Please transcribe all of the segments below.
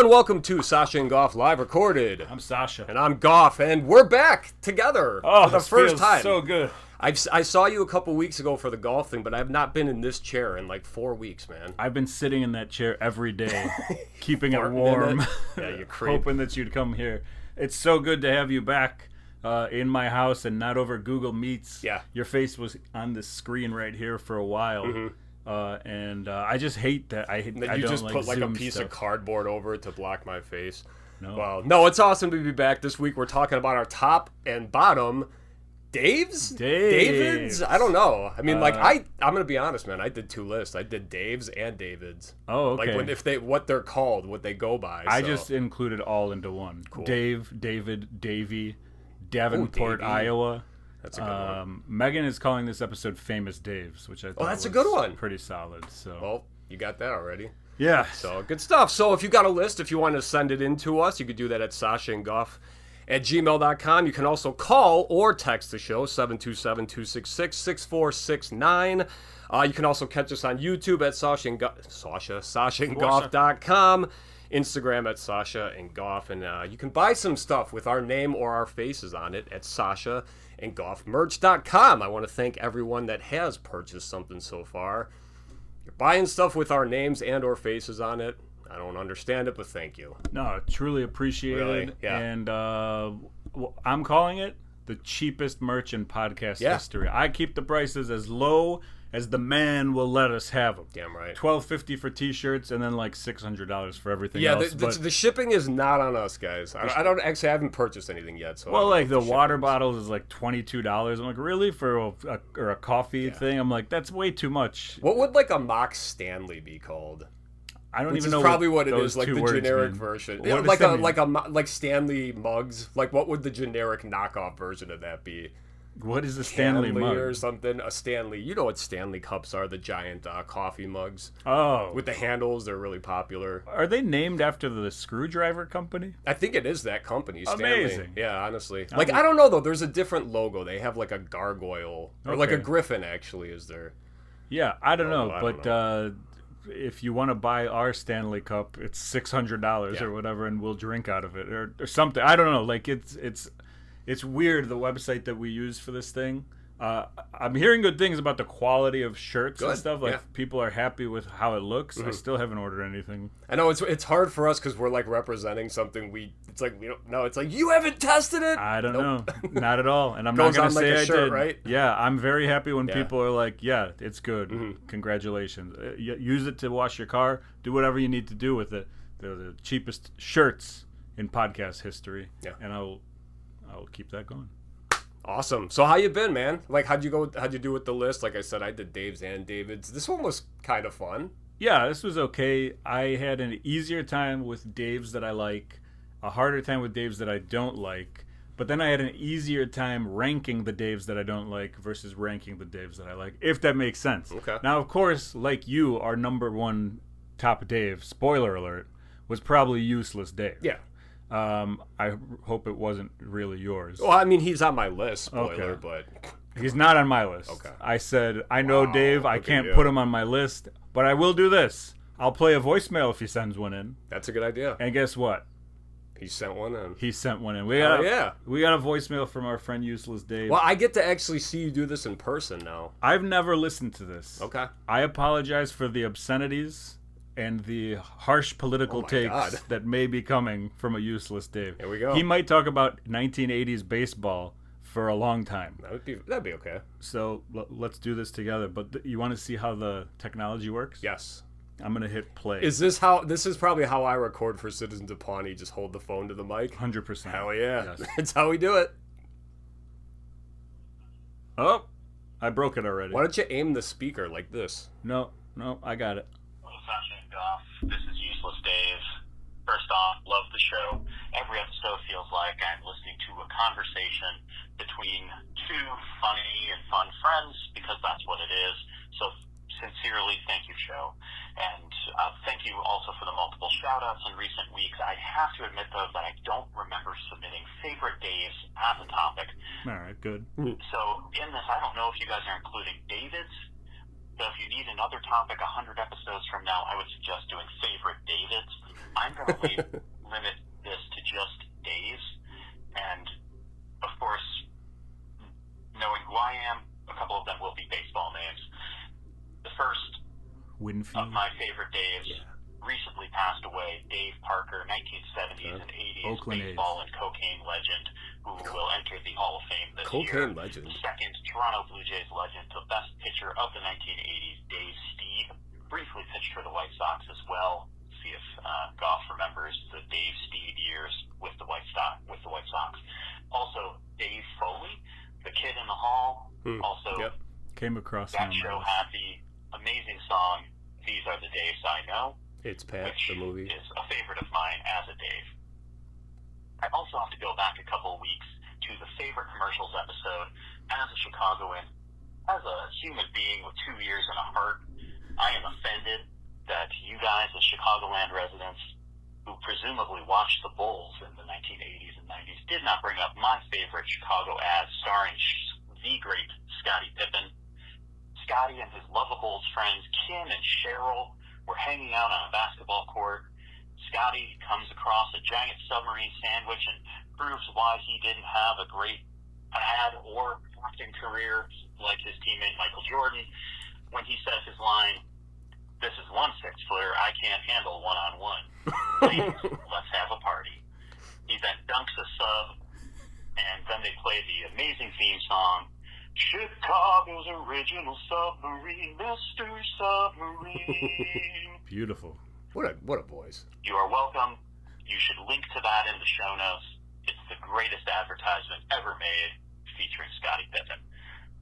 and welcome to Sasha and Goff Live Recorded. I'm Sasha. And I'm Goff, and we're back together for the first time. So good. I saw you a couple weeks ago for the golf thing, but I've not been in this chair in like 4 weeks, man. I've been sitting in that chair every day, keeping it warm, Yeah, you creep. hoping that you'd come here. It's so good to have you back in my house and not over Google Meets. Yeah. Your face was on the screen right here for a while. Mm-hmm. And I just hate that. I you don't just like put like Zoom a piece stuff. of cardboard over it to block my face. No. Well, no, it's awesome to be back this week. We're talking about our top and bottom Davids? I don't know. I mean, I'm gonna be honest, man. I did 2 lists. I did Daves and Davids. Oh, okay. Like what they're called, what they go by. I just included all into one. Cool. Dave, David, Davey, Davenport, Davey. Iowa. That's a good one. Megan is calling this episode Famous Daves, which I thought that's a was good one. Pretty solid. So Well, you got that already. yeah. So good stuff. So if you got a list, if you want to send it in to us, you could do that at sasaandgoff@gmail.com. You can also call or text the show, 727-266-6469. You can also catch us on YouTube at sasaandgoff.com, Instagram at Sasha and Goff, and you can buy some stuff with our name or our faces on it at sasaandgoffmerch.com. I want to thank everyone that has purchased something so far. You're buying stuff with our names and or faces on it. I don't understand it, but thank you. No, truly appreciated. Really? Yeah. And I'm calling it the cheapest merch in podcast history. I keep the prices as low as the man will let us have them. Damn right. $12.50 for t-shirts and then like $600 for everything Yeah, else. the shipping is not on us, guys. I haven't purchased anything yet. So well, like the water bottles is like $22. I'm like, really? For a coffee thing? I'm like, that's way too much. What would like a mock Stanley be called? I don't Which even is know probably what it those is, like two the words generic mean. version. What Yeah, does like that mean? like Stanley mugs. Like what would the generic knockoff version of that be? What is a Stanley mug? Or something? A Stanley. You know what Stanley cups are? The giant coffee mugs Oh. with the handles. They're really popular. Are they named after the screwdriver company? I think it is that company, Stanley. Amazing. Yeah, honestly. Like, I don't know, though. There's a different logo. They have, like, a gargoyle. Or, like, a Okay. griffin, actually, is there. Yeah, I don't know. I But don't if you want to buy our Stanley Cup, it's $600 Yeah. or whatever, and we'll drink out of it or something. I don't know. Like, it's weird, the website that we use for this thing. I'm hearing good things about the quality of shirts and Good, stuff. Like, yeah. people are happy with how it looks. I still haven't ordered anything. I know it's hard for us because we're, like, representing something we don't know. It's like, you haven't tested it? I don't know. Not at all. And I'm Goes not on going to like say a I shirt, did. right? Yeah, I'm very happy when Yeah. people are like, yeah, it's good. Congratulations. Use it to wash your car. Do whatever you need to do with it. They're the cheapest shirts in podcast history. Yeah. And I'll keep that going. Awesome. So how you been, man? Like, how'd you do with the list? Like I said, I did Dave's and David's. This one was kind of fun. Yeah, this was okay. I had an easier time with Daves that I like, a harder time with Daves that I don't like, but then I had an easier time ranking the Daves that I don't like versus ranking the Daves that I like, if that makes sense. Okay. Now, of course, like you, our number one top Dave, spoiler alert, was probably Useless Dave. Yeah. I hope it wasn't really yours. Well, I mean, he's on my list, spoiler, Okay. but He's not on my list. Okay. I said, I know Wow, Dave, I look at can't you. put him on my list, but I will do this. I'll play a voicemail if he sends one in. that's a good idea. And guess what? He sent one in. He sent one in. We got yeah. We got a voicemail from our friend Useless Dave. Well, I get to actually see you do this in person now. I've never listened to this. Okay. I apologize for the obscenities and the harsh political Oh my takes God. that may be coming from a Useless Dave. Here we go. He might talk about 1980s baseball for a long time. That'd be okay. So let's do this together. But you want to see how the technology works? Yes. I'm going to hit play. This is probably how I record for Citizens of Pawnee. Just hold the phone to the mic. 100%. Hell yeah. Yes. That's how we do it. Oh, I broke it already. Why don't you aim the speaker like this? No, I got it. Hello, Sasha and Goff. This is Useless Dave. First off, love the show. Every episode feels like I'm listening to a conversation between two funny and fun friends, because that's what it is. So sincerely, thank you, show. And thank you also for the multiple shout-outs in recent weeks. I have to admit, though, that I don't remember submitting favorite Daves as a topic. All right, good. So in this, I don't know if you guys are including David's So if you need another topic 100 episodes from now, I would suggest doing favorite Davids. I'm going to limit this to just Daves. And, of course, knowing who I am, a couple of them will be baseball names. The first Winfield. of my favorite Daves recently passed away, Dave Parker, 1970s and 80s Oakland baseball and cocaine legend, who will enter the Hall of Fame this year. Cocaine legend. The second Toronto Blue Jays legend, the best pitcher of the 1980s, Dave Steed, briefly pitched for the White Sox as well. See if Goff remembers the Dave Steed years with the White Sox. Also, Dave Foley, the kid in the hall. Also, Came across that him. show had the amazing song "These Are the Daves I Know," It's Pat, which the movie. is a favorite of mine as a Dave. I also have to go back a couple of weeks to the favorite commercials episode. As a Chicagoan, as a human being with 2 ears and a heart, I am offended that you guys, as Chicagoland residents, who presumably watched the Bulls in the 1980s and 90s, did not bring up my favorite Chicago ad starring the great Scottie Pippen. Scottie and his lovable friends Kim and Cheryl were hanging out on a basketball court. Scottie comes across a giant submarine sandwich and proves why he didn't have a great ad or acting career like his teammate Michael Jordan when he says his line, "This is 1/6-footer I can't handle one-on-one. Ladies, let's have a party." He then dunks a sub, and then they play the amazing theme song, "Chicago's original submarine, Mr. Submarine." Beautiful. What a voice. You are welcome. You should link to that in the show notes. It's the greatest advertisement ever made featuring Scottie Pippen.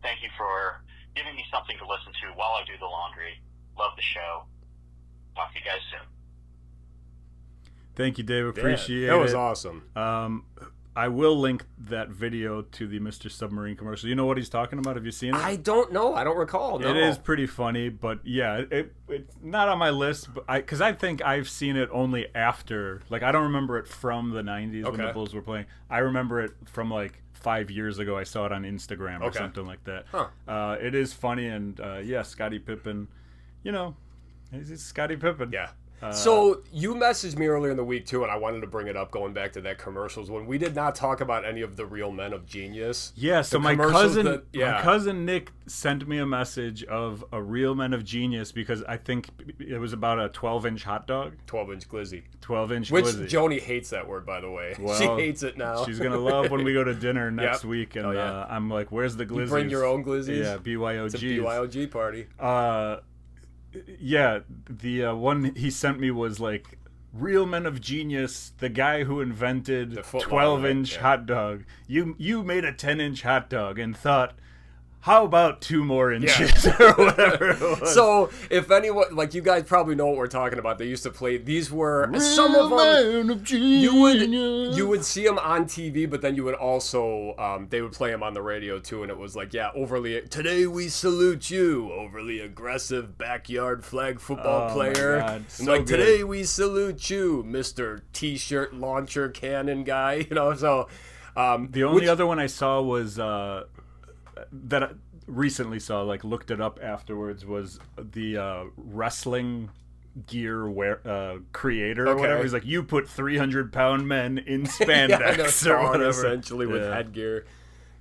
Thank you for giving me something to listen to while I do the laundry. Love the show. Talk to you guys soon. Thank you, Dave. Appreciate it. That was awesome. I will link that video to the Mr. Submarine commercial. You know what he's talking about? Have you seen it? I don't know. I don't recall. No. It is pretty funny, but yeah, it's not on my list. But because I think I've seen it only after. Like, I don't remember it from the 90s when the Bulls were playing. I remember it from like 5 years ago. I saw it on Instagram or something like that. Huh. It is funny, and yeah, Scottie Pippen. You know, he's Scottie Pippen. Yeah. So you messaged me earlier in the week too, and I wanted to bring it up going back to that commercials when we did not talk about any of the real men of genius. Yeah, so my cousin Nick sent me a message of a real men of genius because I think it was about a 12-inch hot dog. 12-inch glizzy. 12-inch Which glizzy. Joni hates that word, by the way. Well, she hates it now. She's going to love when we go to dinner next week, and I'm like, where's the glizzies? You bring your own glizzies? Yeah, BYOG. It's a BYOG party. Yeah, the one he sent me was like, real men of genius, the guy who invented the 12-inch hot dog. You made a 10-inch hot dog and thought, how about 2 more inches or whatever it was. So if anyone, like, you guys probably know what we're talking about. They used to play, these were, some of them, you would see them on TV, but then you would also, they would play them on the radio too, and it was like, today we salute you, overly aggressive backyard flag football player. My God, and so like, good. today we salute you, Mr. T-shirt launcher cannon guy, you know, so. The only other one I saw was, that I recently saw, like looked it up afterwards, was the wrestling gear creator or whatever. He's like, you put 300-pound men in spandex or whatever. Essentially with headgear.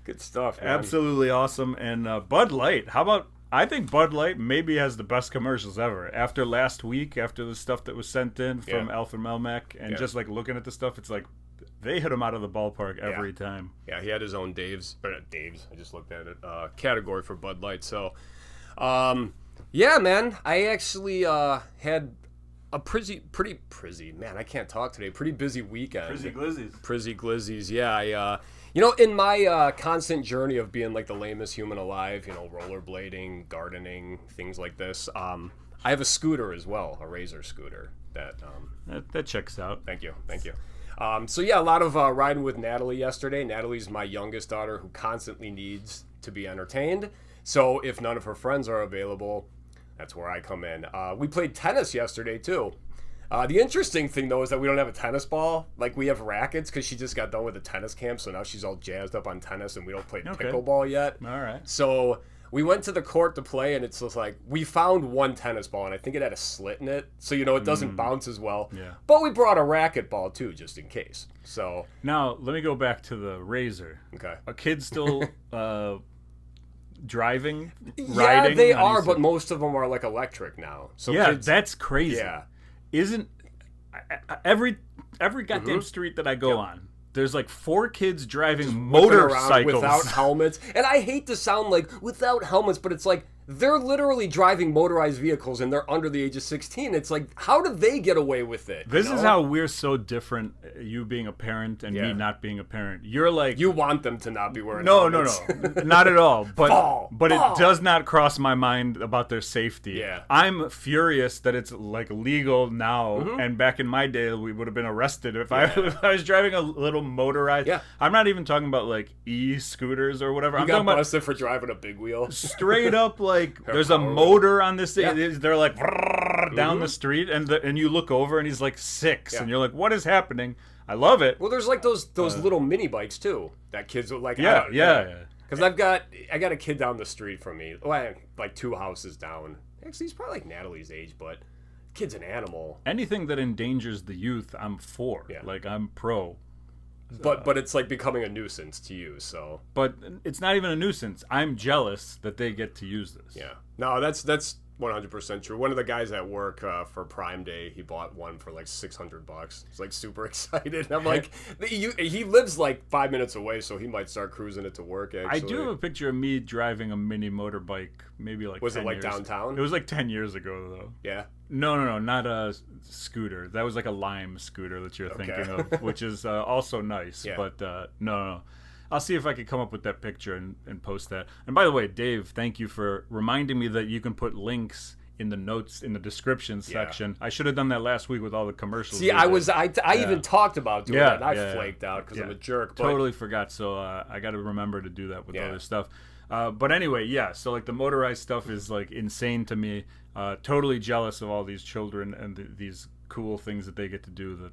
Good stuff, man. Absolutely awesome. And Bud Light, how about, I think Bud Light maybe has the best commercials ever. After last week, after the stuff that was sent in from Alfred Melmack, and just like looking at the stuff, it's like, they hit him out of the ballpark every time. Yeah, he had his own Dave's, I just looked at it, category for Bud Light. So, yeah, man, I actually had a pretty busy weekend. Prizzy Glizzies, yeah. In my constant journey of being like the lamest human alive, rollerblading, gardening, things like this, I have a scooter as well, a Razor scooter. That checks out. Thank you. So yeah, a lot of riding with Natalie yesterday. Natalie's my youngest daughter who constantly needs to be entertained. So if none of her friends are available, that's where I come in. We played tennis yesterday too. The interesting thing though is that we don't have a tennis ball. Like, we have rackets because she just got done with the tennis camp, so now she's all jazzed up on tennis, and we don't play pickleball yet. All right. So we went to the court to play, and it's just like we found one tennis ball, and I think it had a slit in it, so it doesn't bounce as well. Yeah. But we brought a racquetball too, just in case. So now let me go back to the razor. Okay. Are kids still driving? Yeah, riding? they are, but most of them are like electric now. So yeah, kids, that's crazy. Yeah. Isn't every goddamn street that I go on, there's like 4 kids driving motorcycles without helmets. And I hate to sound like without helmets, but it's like they're literally driving motorized vehicles and they're under the age of 16. It's like, how do they get away with it? This is how we're so different, you being a parent and me not being a parent. You're like... You want them to not be wearing helmets. No, not at all. But Fall. It does not cross my mind about their safety. Yeah. I'm furious that it's like legal now, and back in my day, we would have been arrested if I was driving a little motorized... Yeah. I'm not even talking about like e-scooters or whatever. You I'm got talking about busted for driving a big wheel. straight up like there's a motor on this thing. Yeah. They're like down the street, and you look over and he's like 6, and you're like, what is happening? I love it. Well, there's like those little mini bikes too that kids would like. Yeah. Because I got a kid down the street from me, like 2 houses down. Actually, he's probably like Natalie's age, but kid's an animal. Anything that endangers the youth, I'm for. Yeah. Like I'm pro. But it's like becoming a nuisance to you, so. But it's not even a nuisance. I'm jealous that they get to use this. Yeah. No, that's 100% true. One of the guys at work for Prime Day, he bought one for like $600. He's like super excited. I'm like, he lives like 5 minutes away, so he might start cruising it to work. Actually, I do have a picture of me driving a mini motorbike. Maybe like was 10 it like years. downtown? It was like 10 years ago though. Yeah. No, not a scooter. That was like a Lime scooter that you're thinking of, which is also nice. Yeah. But no. I'll see if I can come up with that picture and post that. And by the way, Dave, thank you for reminding me that you can put links in the notes in the description section. I should have done that last week with all the commercials. See, I even talked about doing that, and I flaked out because I'm a jerk. But... Totally forgot, so I got to remember to do that with other stuff. But anyway, so like the motorized stuff is like insane to me. Totally jealous of all these children and these cool things that they get to do.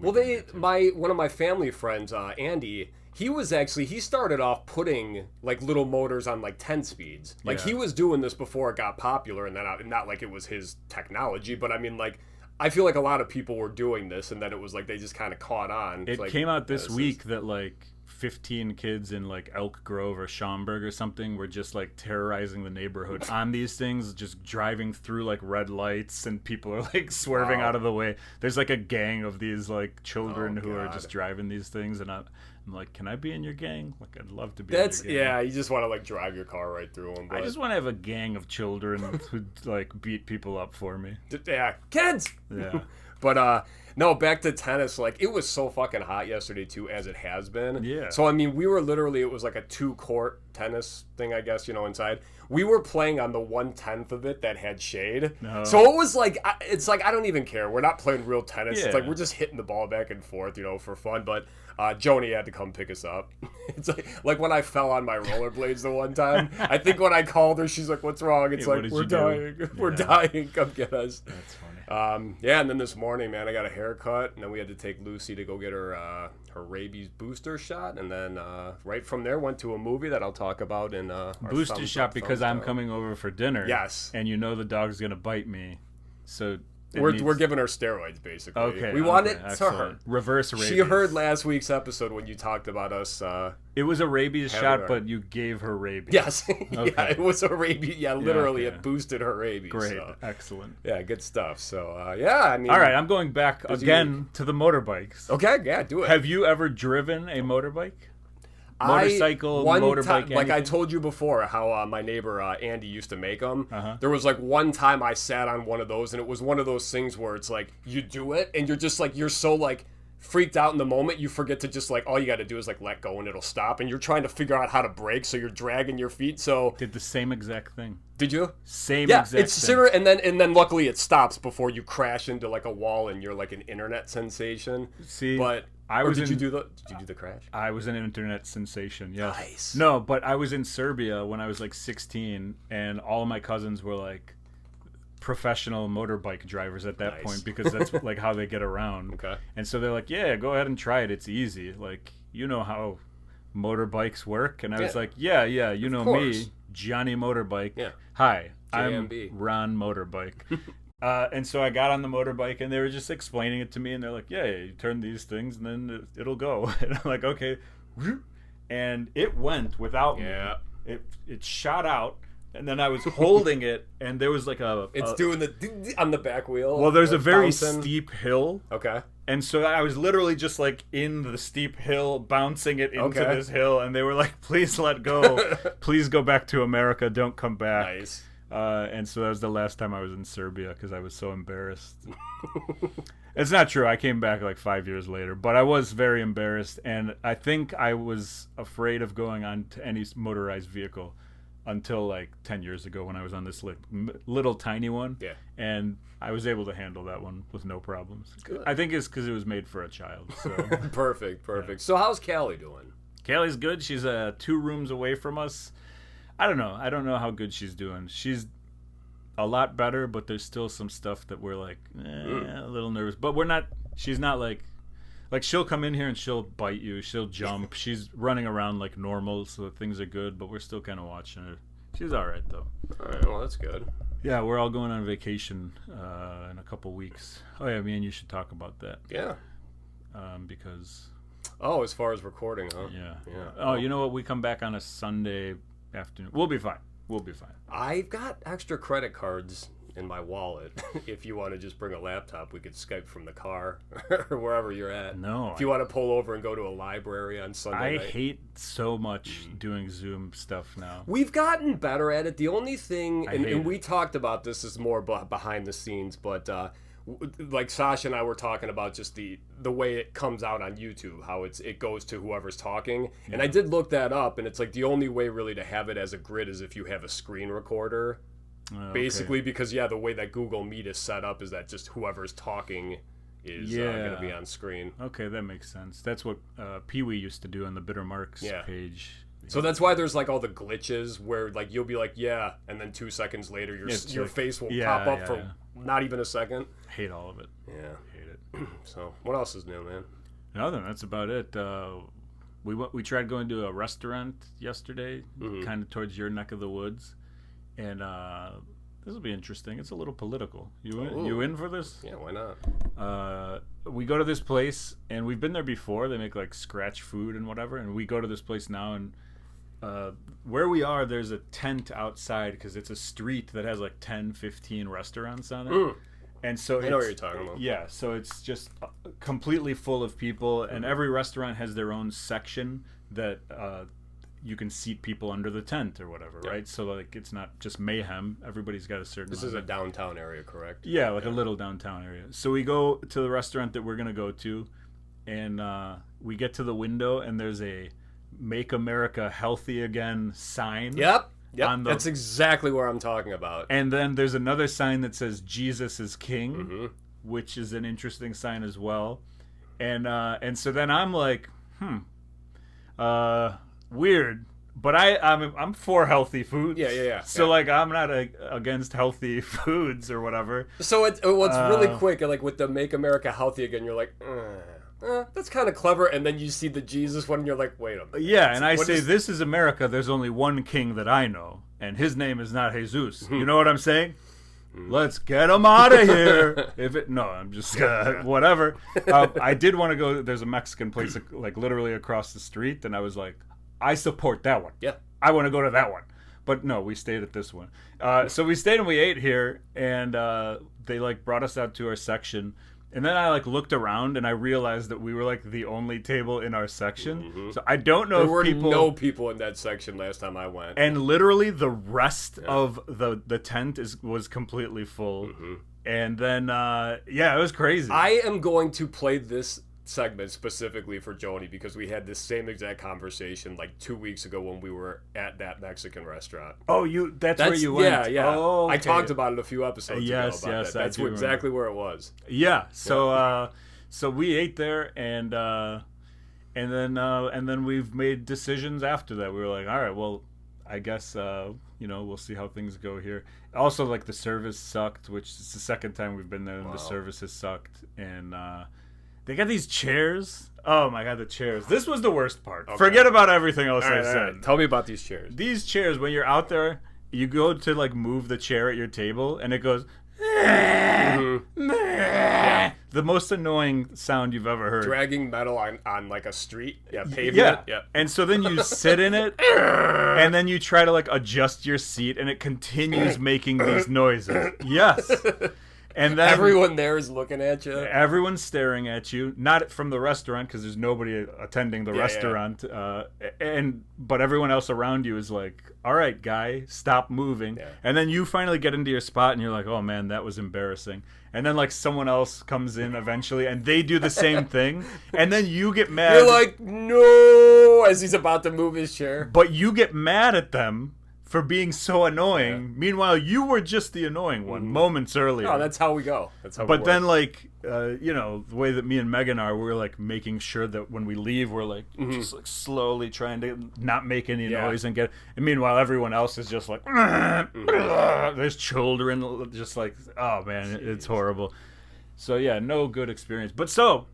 One of my family friends, Andy, he started off putting like little motors on like 10 speeds. Like he was doing this before it got popular, and then not like it was his technology, but I mean like. I feel like a lot of people were doing this, and then it was like they just kind of caught on. It came out this week that like 15 kids in like Elk Grove or Schaumburg or something were just like terrorizing the neighborhood on these things, just driving through like red lights, and people are like swerving out of the way. There's like a gang of these like children who are just driving these things, and I'm like, can I be in your gang? Like, I'd love to be in your gang. Yeah, you just want to like drive your car right through them. But... I just want to have a gang of children who like beat people up for me. Yeah, kids! Yeah. But no, back to tennis. Like, it was so fucking hot yesterday too, as it has been. Yeah. So I mean, we were literally, it was like a 2-court tennis thing, I guess, inside. We were playing on the 1/10 of it that had shade. No. So it was like, it's like I don't even care. We're not playing real tennis. Yeah. It's like we're just hitting the ball back and forth, for fun. But Joni had to come pick us up. It's like when I fell on my rollerblades the one time. I think when I called her, she's like, "What's wrong?" It's like, "We're dying. We're dying. Come get us." That's funny. And then this morning, man, I got a haircut, and then we had to take Lucy to go get her rabies booster shot, and then right from there went to a movie that I'll talk about in our booster shot because I'm coming over for dinner. Yes, and the dog's gonna bite me, so. We're giving her steroids, basically. Okay. We want it to her. Reverse rabies. She heard last week's episode when you talked about us. It was a rabies shot, but you gave her rabies. Yes. Okay. Yeah, it was a rabies. Yeah, literally, it boosted her rabies. Great. So. Excellent. Yeah, good stuff. So, I mean. All right, I'm going back again to the motorbikes. Okay, yeah, do it. Have you ever driven a motorbike? Motorcycle, motorbike, like I told you before, how my neighbor Andy used to make them. There was like one time I sat on one of those, and it was one of those things where it's like you do it, and you're just like you're so like freaked out in the moment, you forget to just like all you got to do is like let go and it'll stop, and you're trying to figure out how to brake, so you're dragging your feet. So did the same exact thing. Did you? Same exact thing. Similar, and then luckily it stops before you crash into like a wall, and you're like an internet sensation. See, but. Did you do the crash? I was an internet sensation, yes. Nice. No, but I was in Serbia when I was like 16, and all of my cousins were like professional motorbike drivers at that point, because that's like how they get around. Okay. And so they're like, yeah, go ahead and try it. It's easy. Like, you know how motorbikes work. And I was like, yeah, you know me. Johnny Motorbike. Yeah. Hi, JMB. I'm Ron Motorbike. And so I got on the motorbike, and they were just explaining it to me, and they're like, yeah, you turn these things, and then it'll go. And I'm like, okay. And it went without me. It shot out, and then I was holding it, and there was like It's doing the on the back wheel. Well, there's a very bouncing. steep hill. Okay. And so I was literally just like in the steep hill, bouncing it into this hill, and they were like, please let go. Please go back to America. Don't come back. Nice. And so that was the last time I was in Serbia because I was so embarrassed. It's not true. I came back like 5 years later, but I was very embarrassed, and I think I was afraid of going on to any motorized vehicle until like 10 years ago when I was on this little tiny one. Yeah. And I was able to handle that one with no problems. Good. I think it's because it was made for a child. So. Perfect. Yeah. So how's Callie doing? Callie's good. She's 2 rooms away from us. I don't know how good she's doing. She's a lot better, but there's still some stuff that we're like a little nervous. But she's not like she'll come in here and she'll bite you. She'll jump. She's running around like normal, so things are good, but we're still kind of watching her. She's all right, though. All right, well, that's good. Yeah, we're all going on vacation in a couple weeks. Oh, yeah, me and you should talk about that. Yeah. Because... Oh, as far as recording, huh? Yeah. Oh, you know what? We come back on a Sunday afternoon. We'll be fine. I've got extra credit cards in my wallet. If you want to just bring a laptop, we could Skype from the car or wherever you're at. No. If you want to pull over and go to a library on Sunday night. I hate so much doing Zoom stuff now. We've gotten better at it. The only thing, and we talked about this, is more behind the scenes, but like Sasha and I were talking about just the way it comes out on YouTube, how it goes to whoever's talking. Yeah. And I did look that up, and it's like the only way really to have it as a grid is if you have a screen recorder. Basically, because the way that Google Meet is set up is that just whoever's talking is going to be on screen. Okay, that makes sense. That's what Pee-wee used to do on the Bitter Marks page. So that's why there's like all the glitches where like you'll be like, and then 2 seconds later your face will pop up for not even a second. Hate all of it. Yeah. Hate it. So what else is new, man? Nothing. That's about it. We tried going to a restaurant yesterday, kind of towards your neck of the woods. And this will be interesting. It's a little political. You in for this? Yeah, why not? We go to this place, and we've been there before. They make like scratch food and whatever. And we go to this place now, and where we are, there's a tent outside because it's a street that has like 10, 15 restaurants on it. And so I know what you're talking about. Yeah, so it's just completely full of people, and every restaurant has their own section that you can seat people under the tent or whatever, right? So like it's not just mayhem. Everybody's got a certain. This is a downtown area, correct? Yeah, like a little downtown area. So we go to the restaurant that we're gonna go to, and we get to the window, and there's a "Make America Healthy Again" sign. Yep. That's exactly what I'm talking about. And then there's another sign that says "Jesus is King," which is an interesting sign as well. And so then I'm like, weird, but I'm for healthy foods. Yeah. So like I'm not against healthy foods or whatever. So what's really quick, like with the "Make America Healthy Again," you're like, that's kind of clever, and then you see the Jesus one, and you're like, wait a minute. Yeah, and I say, this is America. There's only one king that I know, and his name is not Jesus. You know what I'm saying? Let's get him out of here. I'm just whatever. I did want to go. There's a Mexican place like literally across the street, and I was like, I support that one. Yeah, I want to go to that one. But no, we stayed at this one. So we stayed and we ate here, and they like brought us out to our section. And then I like looked around and I realized that we were like the only table in our section. So I don't know there were no people in that section last time I went. And literally the rest of the tent was completely full. And then it was crazy. I am going to play this segment specifically for Joni because we had this same exact conversation like 2 weeks ago when we were at that Mexican restaurant. Oh, that's where you went? Yeah. Oh, okay. I talked about it a few episodes ago about that. That's exactly where it was. Yeah. So so we ate there and then we've made decisions after that. We were like, all right, well, I guess we'll see how things go here. Also, like the service sucked, which is the second time we've been there and the service has sucked, and They got these chairs. Oh my god, the chairs. This was the worst part. Okay. Forget about everything else All right, I said. all right. Tell me about these chairs. These chairs, when you're out there, you go to like move the chair at your table, and it goes. Yeah. The most annoying sound you've ever heard. Dragging metal on like a street, pavement. Yeah. And so then you sit in it, and then you try to like adjust your seat, and it continues making these noises. Yes. And then Everyone there is looking at you. everyone's staring at you, not from the restaurant because there's nobody attending the restaurant, but everyone else around you is like, all right, guy, stop moving. Yeah. And then you finally get into your spot and you're like, oh man, that was embarrassing. And then like someone else comes in eventually and they do the same thing, and then you get mad. You're like, no, as he's about to move his chair. But you get mad at them for being so annoying. Yeah. Meanwhile, you were just the annoying one moments earlier. No, that's how we go. That's how. But then, like, the way that me and Megan are, we're like making sure that when we leave, we're like just like slowly trying to not make any noise and get. And meanwhile, everyone else is just like, there's children, just like, oh man, it's horrible. So yeah, no good experience. But so.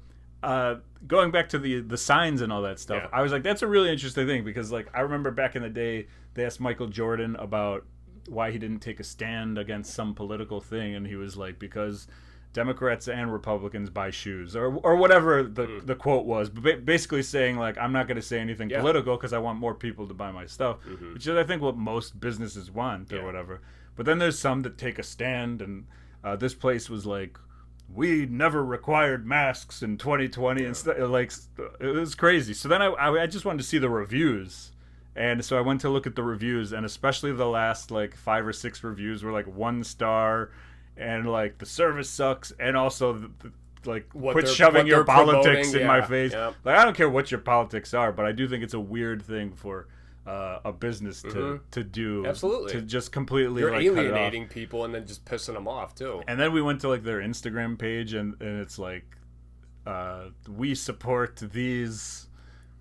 Going back to the signs and all that stuff, I was like, that's a really interesting thing because, like, I remember back in the day, they asked Michael Jordan about why he didn't take a stand against some political thing, and he was like, because Democrats and Republicans buy shoes, or whatever the quote was, but basically saying, like, I'm not going to say anything political because I want more people to buy my stuff, which is, I think, what most businesses want or whatever. But then there's some that take a stand, and this place was like, we never required masks in 2020 and like it was crazy. So then I just wanted to see the reviews, and so I went to look at the reviews, and especially the last like 5 or 6 reviews were like 1 star, and like the service sucks, and also like quit shoving your politics in my face. Like, I don't care what your politics are, but I do think it's a weird thing for a business to do. Absolutely. To just completely you're like alienating people and then just pissing them off too. And then we went to like their Instagram page, and it's like we support these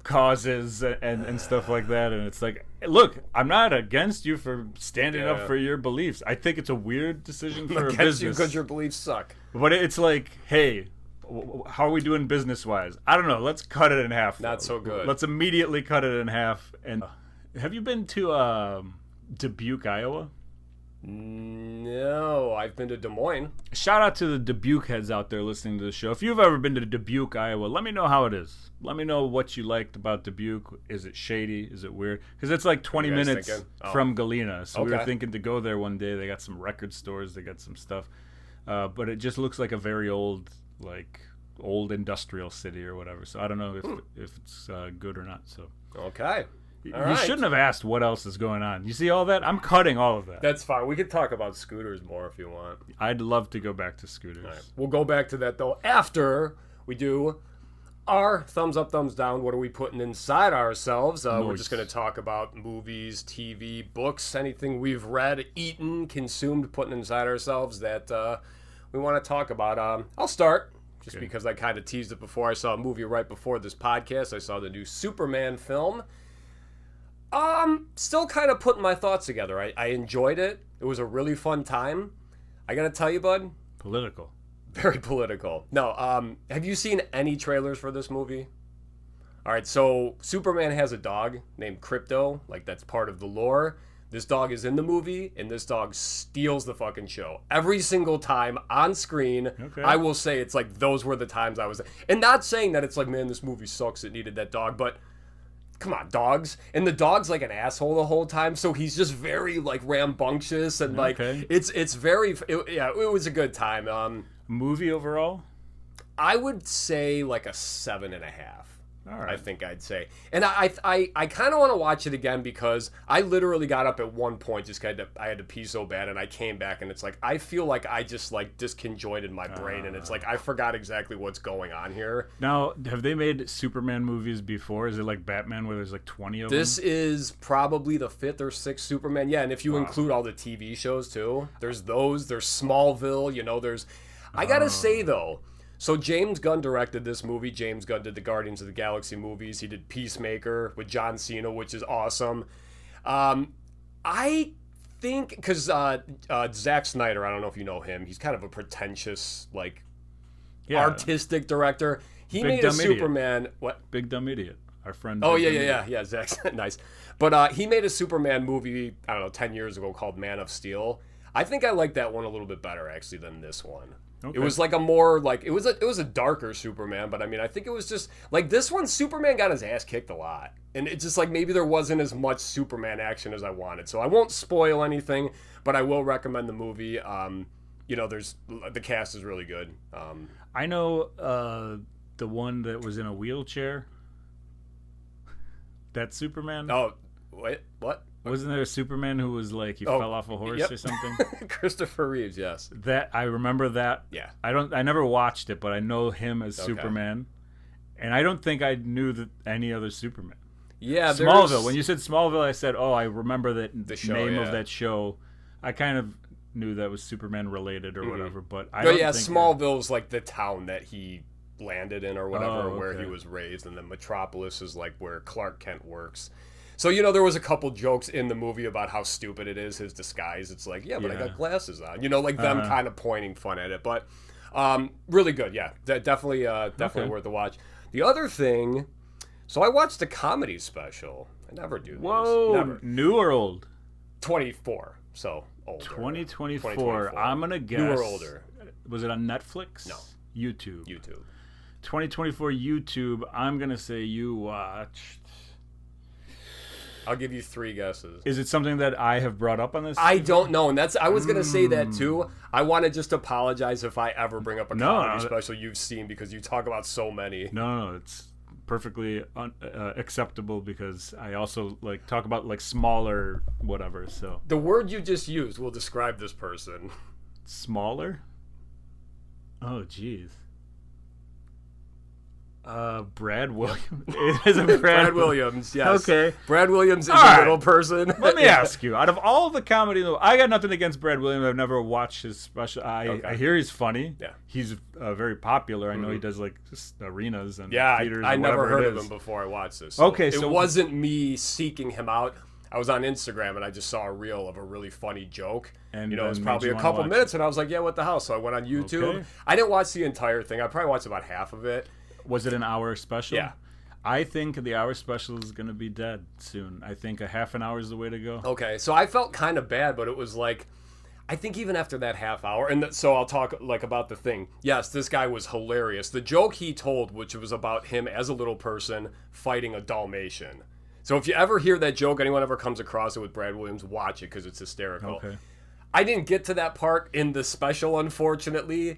causes and stuff like that, and it's like, look, I'm not against you for standing up for your beliefs. I think it's a weird decision for a business because your beliefs suck. But it's like, hey, how are we doing business wise? I don't know. Let's cut it in half. Not so good. Let's immediately cut it in half. And have you been to Dubuque, Iowa? No, I've been to Des Moines. Shout out to the Dubuque heads out there listening to the show. If you've ever been to Dubuque, Iowa, let me know how it is. Let me know what you liked about Dubuque. Is it shady? Is it weird? Because it's like 20 minutes from Galena. So we were thinking to go there one day. They got some record stores. They got some stuff. But it just looks like a very old industrial city or whatever. So I don't know if it's good or not. So okay. You shouldn't have asked what else is going on. You see all that? I'm cutting all of that. That's fine. We could talk about scooters more if you want. I'd love to go back to scooters. All right. We'll go back to that, though, after we do our thumbs up, thumbs down. What are we putting inside ourselves? Nice. We're just going to talk about movies, TV, books, anything we've read, eaten, consumed, putting inside ourselves that we want to talk about. I'll start. Just because I kind of teased it before. I saw a movie right before this podcast. I saw the new Superman film. Still kind of putting my thoughts together. I enjoyed it. It was a really fun time. I gotta tell you, bud. Political. Very political. No, have you seen any trailers for this movie? All right, so Superman has a dog named Crypto. Like, that's part of the lore. This dog is in the movie, and this dog steals the fucking show. Every single time on screen, I will say it's like those were the times I was... And not saying that it's like, man, this movie sucks, it needed that dog, but... Come on, dogs. And the dog's like an asshole the whole time, so he's just very like rambunctious and like it's very it was a good time. Movie overall? I would say like a 7.5. All right. I think I'd say. And I kind of want to watch it again because I literally got up at one point just I had to pee so bad, and I came back and it's like I feel like I just like disconjointed my brain, and it's like I forgot exactly what's going on here. Now, have they made Superman movies before? Is it like Batman where there's like 20 of them? This is probably the 5th or 6th Superman. Yeah, and if you include all the TV shows too, there's Smallville, there's... I gotta say though, so James Gunn directed this movie. James Gunn did the Guardians of the Galaxy movies. He did Peacemaker with John Cena, which is awesome. I think, because Zack Snyder, I don't know if you know him, he's kind of a pretentious, artistic director. he Big made a Dumb Idiot. Superman. What? Big Dumb Idiot. Our friend. Oh Big Dumb yeah, Idiot. Zach. Nice. But he made a Superman movie. I don't know, 10 years ago called Man of Steel. I think I like that one a little bit better actually than this one. Okay. It was like a more like it was a darker Superman, but I mean I think it was just like this one. Superman got his ass kicked a lot, and it's just like maybe there wasn't as much Superman action as I wanted. So I won't spoil anything, but I will recommend the movie. There's the cast is really good. I know the one that was in a wheelchair. That Superman. Oh, wait, what? Wasn't there a Superman who was like he fell off a horse or something? Christopher Reeves, yes. That I remember that. Yeah. I never watched it, but I know him as Superman. And I don't think I knew that any other Superman. Yeah, Smallville. When you said Smallville, I said, "Oh, I remember that the show, name of that show." I kind of knew that was Superman related or whatever, but I But don't yeah, think Smallville's like the town that he landed in or whatever, Oh, where okay. he was raised, and then Metropolis is like where Clark Kent works. So there was a couple jokes in the movie about how stupid it is, his disguise. It's like, but I got glasses on. Like them kind of pointing fun at it. But really good, yeah. Definitely worth a watch. The other thing, so I watched a comedy special. I never do this. Whoa, Never. new or old? 24, so older. 2024. I'm gonna guess. New or older. Was it on Netflix? No. YouTube. 2024 YouTube. I'm gonna say you watched. I'll give you 3 guesses. Is it something that I have brought up on this? I don't know, and I was gonna say that too. I want to just apologize if I ever bring up a comedy special you've seen because you talk about so many. No, it's perfectly acceptable because I also like talk about like smaller whatever. So the word you just used will describe this person. Smaller? Oh, jeez. Brad Williams. Is it Brad Williams, yes. Okay. Brad Williams is All a right. little person. Let me ask you, out of all the comedy, I got nothing against Brad Williams. I've never watched his special. I hear he's funny. Yeah. He's very popular. I know he does like just arenas and Yeah, theaters. I and never whatever heard it of is. him before I watched this. Okay, it so- wasn't me seeking him out. I was on Instagram and I just saw a reel of a really funny joke. And it was then probably made a you couple wanna watch minutes, and I was like, yeah, what the hell? So I went on YouTube. Okay. I didn't watch the entire thing. I probably watched about half of it. Was it an hour special? Yeah. I think the hour special is going to be dead soon. I think a half an hour is the way to go. Okay, so I felt kind of bad, but it was like, I think even after that half hour, and so I'll talk like about the thing. Yes, this guy was hilarious. The joke he told, which was about him as a little person fighting a Dalmatian. So if you ever hear that joke, anyone ever comes across it with Brad Williams, watch it because it's hysterical. Okay. I didn't get to that part in the special, unfortunately.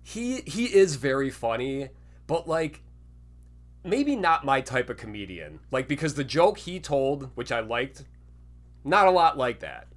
He is very funny, but like, maybe not my type of comedian. Like, because the joke he told, which I liked, not a lot like that.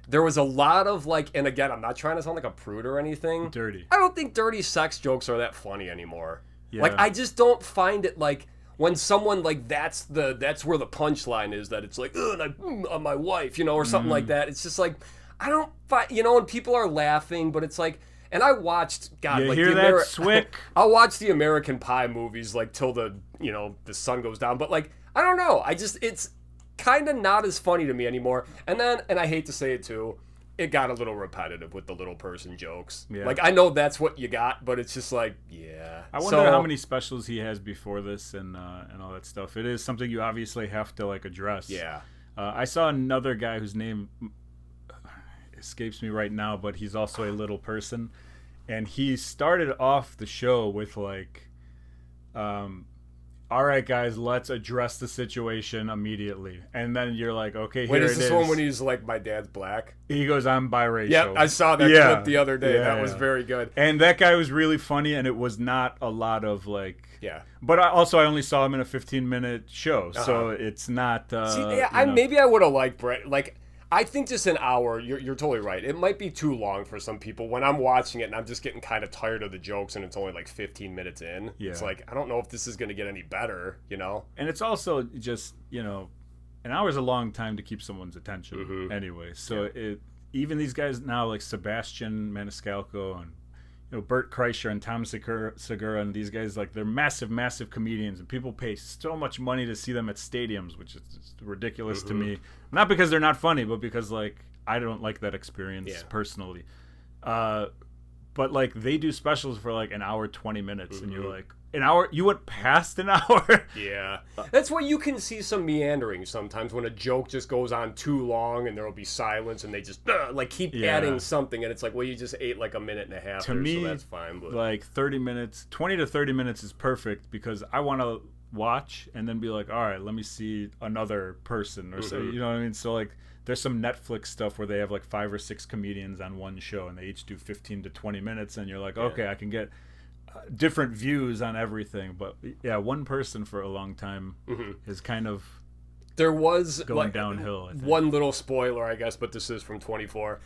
There was a lot of like, and again, I'm not trying to sound like a prude or anything. Dirty. I don't think dirty sex jokes are that funny anymore. Yeah. Like, I just don't find it like when someone like that's where the punchline is, that it's like, ugh, and on my wife, or something like that. It's just like, I don't find, and people are laughing, but it's like, and I watched, God, You like hear that, Swick? I'll watch the American Pie movies like till the sun goes down, but like, I don't know, it's kind of not as funny to me anymore. And I hate to say it too, it got a little repetitive with the little person jokes. Yeah. Like, I know that's what you got, but it's just like, yeah. I wonder how many specials he has before this and all that stuff. It is something you obviously have to like address. Yeah. I saw another guy whose name escapes me right now, but he's also a little person, and he started off the show with like, all right, guys, let's address the situation immediately. And then you're like, okay, here Wait, it is is. this one when he's like, my dad's black? He goes, I'm biracial. Yeah, I saw that clip the other day. That was very good. And that guy was really funny, and it was not a lot of like... Yeah. But I only saw him in a 15-minute show, so it's not... maybe I would have liked Brett. Like, I think just an hour, you're totally right. It might be too long for some people. When I'm watching it and I'm just getting kind of tired of the jokes and it's only like 15 minutes in, it's like, I don't know if this is going to get any better, And it's also just, an hour is a long time to keep someone's attention anyway. So even these guys now, like Sebastian Maniscalco and Bert Kreischer and Tom Segura and these guys, like, they're massive, massive comedians, and people pay so much money to see them at stadiums, which is just ridiculous to me. Not because they're not funny, but because, like, I don't like that experience personally. But, like, they do specials for, like, an hour, 20 minutes, and you're like, an hour. You went past an hour. Yeah. That's why you can see some meandering sometimes when a joke just goes on too long and there will be silence and they just like keep adding something and it's like, well, you just ate like a minute and a half To me, so that's fine. But like 30 minutes, 20 to 30 minutes is perfect because I want to watch and then be like, all right, let me see another person or so, you know what I mean? So like there's some Netflix stuff where they have like 5 or 6 comedians on one show and they each do 15 to 20 minutes and you're like, okay, I can get different views on everything. But yeah, one person for a long time is kind of there was going like downhill, I think. One little spoiler, I guess, but this is from 24.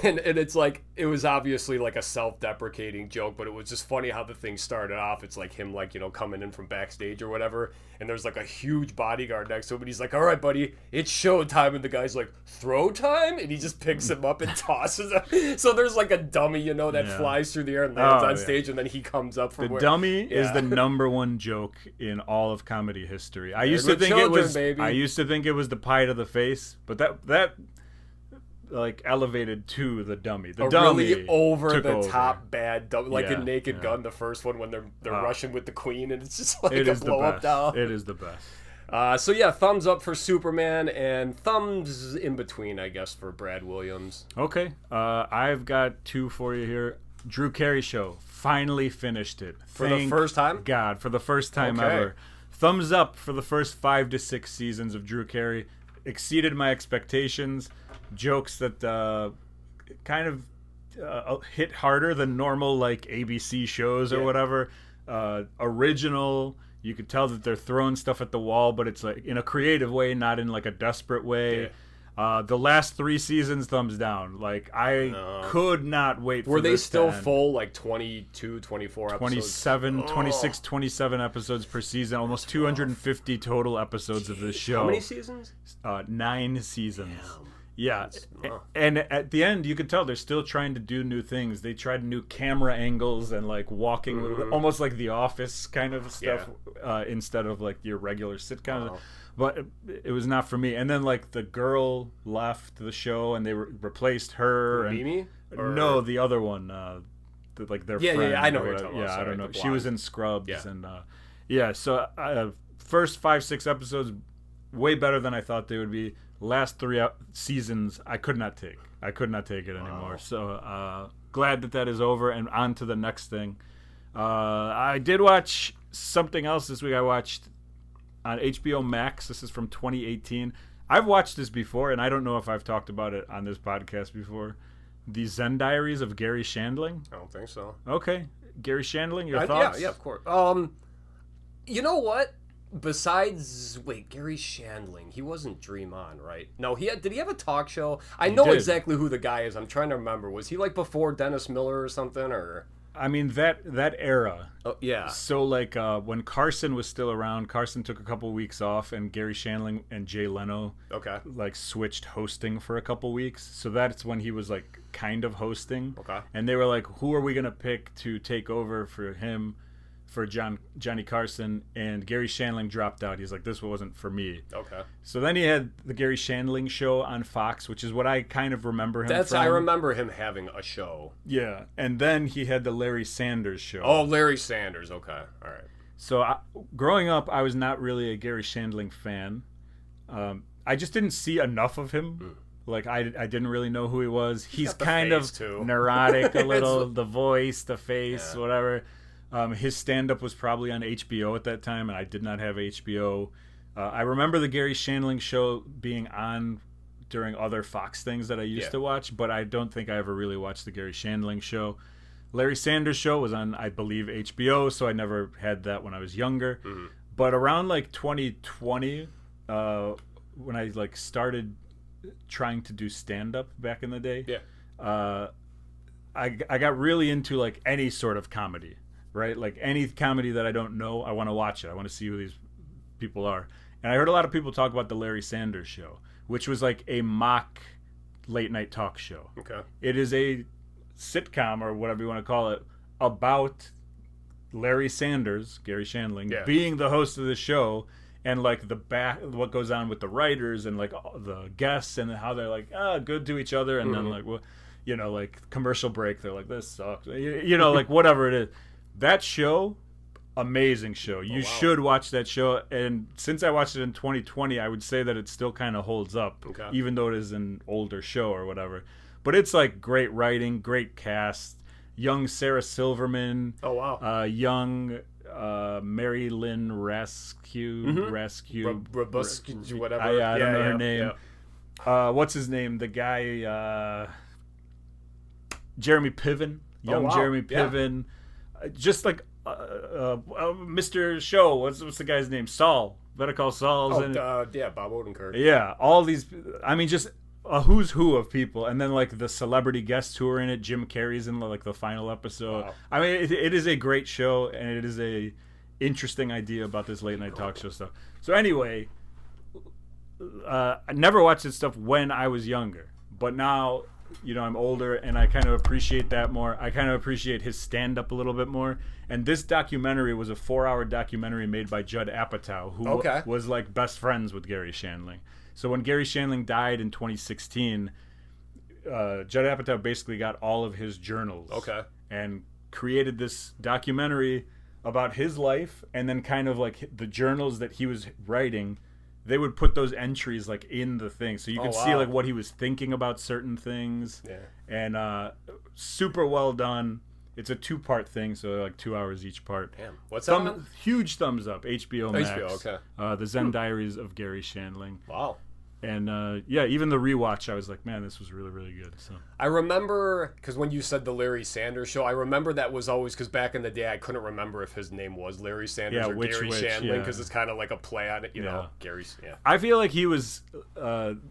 And it's like, it was obviously like a self-deprecating joke, but it was just funny how the thing started off. It's like him, like, you know, coming in from backstage or whatever, and there's like a huge bodyguard next to him, and he's like, all right, buddy, it's show time, and the guy's like, throw time? And he just picks him up and tosses him. So there's like a dummy, you know, that flies through the air and lands on stage, and then he comes up from the dummy is the number one joke in all of comedy history. I used to think it was the pie to the face, but that like elevated to the dummy. The dummy really over the top bad dummy, like in Naked Gun, the first one when they're rushing with the queen, and it's just like a blow up doll. It is the best. So yeah, thumbs up for Superman and thumbs in between, I guess, for Brad Williams. Okay, I've got 2 for you here. Drew Carey Show finally finished it For the first time. God, for the first time ever. Thumbs up for the first 5 to 6 seasons of Drew Carey. Exceeded my expectations. Jokes that kind of hit harder than normal like ABC shows or whatever. Original. You could tell that they're throwing stuff at the wall, but it's like in a creative way, not in like a desperate way. The last 3 seasons, thumbs down. Like I could not wait for Were they this still to end. full, like 22, 24 episodes? 26, 27 episodes per season. Almost 250 total episodes of this show. How many seasons? 9 seasons. Damn. Yeah, and at the end, you could tell they're still trying to do new things. They tried new camera angles and like walking, almost like The Office kind of stuff, instead of like your regular sitcom. But it was not for me. And then like the girl left the show, and they replaced her. Mimi? No, the other one, like their friend. Yeah, I know what you're talking about. Yeah, I don't know. She was in Scrubs, and So first 5-6 episodes, way better than I thought they would be. Last 3 seasons, I could not take. I could not take it anymore. So glad that is over, and on to the next thing. I did watch something else this week. I watched on HBO Max. This is from 2018. I've watched this before, and I don't know if I've talked about it on this podcast before. The Zen Diaries of Garry Shandling. I don't think so. Okay. Garry Shandling, your thoughts? Yeah, of course. You know what? Besides, Garry Shandling, he wasn't Dream On, right? No, did he have a talk show? I know exactly who the guy is. I'm trying to remember. Was he like before Dennis Miller or something, or? I mean, that era. Oh, yeah. So like when Carson was still around, Carson took a couple weeks off, and Garry Shandling and Jay Leno like switched hosting for a couple weeks. So that's when he was like kind of hosting. Okay. And they were like, who are we gonna pick to take over for him? For Johnny Carson, and Garry Shandling dropped out. He's like, this wasn't for me. Okay. So then he had the Garry Shandling show on Fox, which is what I kind of remember him from. I remember him having a show. Yeah. And then he had the Larry Sanders show. Oh, Larry Sanders. Okay. All right. So growing up, I was not really a Garry Shandling fan. I just didn't see enough of him. Like, I didn't really know who he was. He's kind of neurotic a little. The voice, the face, whatever. His stand-up was probably on HBO at that time, and I did not have HBO. I remember the Garry Shandling show being on during other Fox things that I used to watch, but I don't think I ever really watched the Garry Shandling show. Larry Sanders show was on, I believe, HBO, so I never had that when I was younger. But around like 2020, when I like started trying to do stand-up back in the day, I got really into like any sort of comedy. Right? Like any comedy that I don't know, I want to watch it. I want to see who these people are. And I heard a lot of people talk about the Larry Sanders show, which was like a mock late night talk show. Okay. It is a sitcom, or whatever you want to call it, about Larry Sanders, Garry Shandling, being the host of the show, and like what goes on with the writers and like the guests, and how they're like good to each other, and then like like commercial break, they're like, this sucks, like whatever it is. That show, amazing show. You should watch that show. And since I watched it in 2020, I would say that it still kind of holds up, even though it is an older show or whatever. But it's like great writing, great cast. Young Sarah Silverman. Oh, wow. Young Mary Lynn Rescue. Robusque, whatever. I don't know her name. Yeah. What's his name? The guy, Jeremy Piven. Young Jeremy Piven. Just like Mr. Show. What's the guy's name? Saul. Better Call Saul. Bob Odenkirk. Yeah, all these. I mean, just a who's who of people, and then like the celebrity guests who are in it. Jim Carrey's in like the final episode. Wow. I mean, it is a great show, and it is a interesting idea about this late night talk show stuff. So anyway, I never watched this stuff when I was younger, but now, you know, I'm older and I kind of appreciate that more. I kind of appreciate his stand-up a little bit more. And this documentary was a 4-hour documentary made by Judd Apatow, who was like best friends with Garry Shandling. So when Garry Shandling died in 2016, Judd Apatow basically got all of his journals and created this documentary about his life, and then kind of like the journals that he was writing, they would put those entries like in the thing, so you could see like what he was thinking about certain things. And super well done. It's a 2-part thing, so like 2 hours each part. Damn. What's that on? Huge thumbs up. HBO Max. HBO, The Zen Diaries of Garry Shandling. Wow. And even the rewatch, I was like, man, this was really, really good. So I remember, because when you said the Larry Sanders Show, I remember that was always, because back in the day, I couldn't remember if his name was Larry Sanders or Garry Shandling, because it's kind of like a play on it, you know, Gary's. Yeah. I feel like he was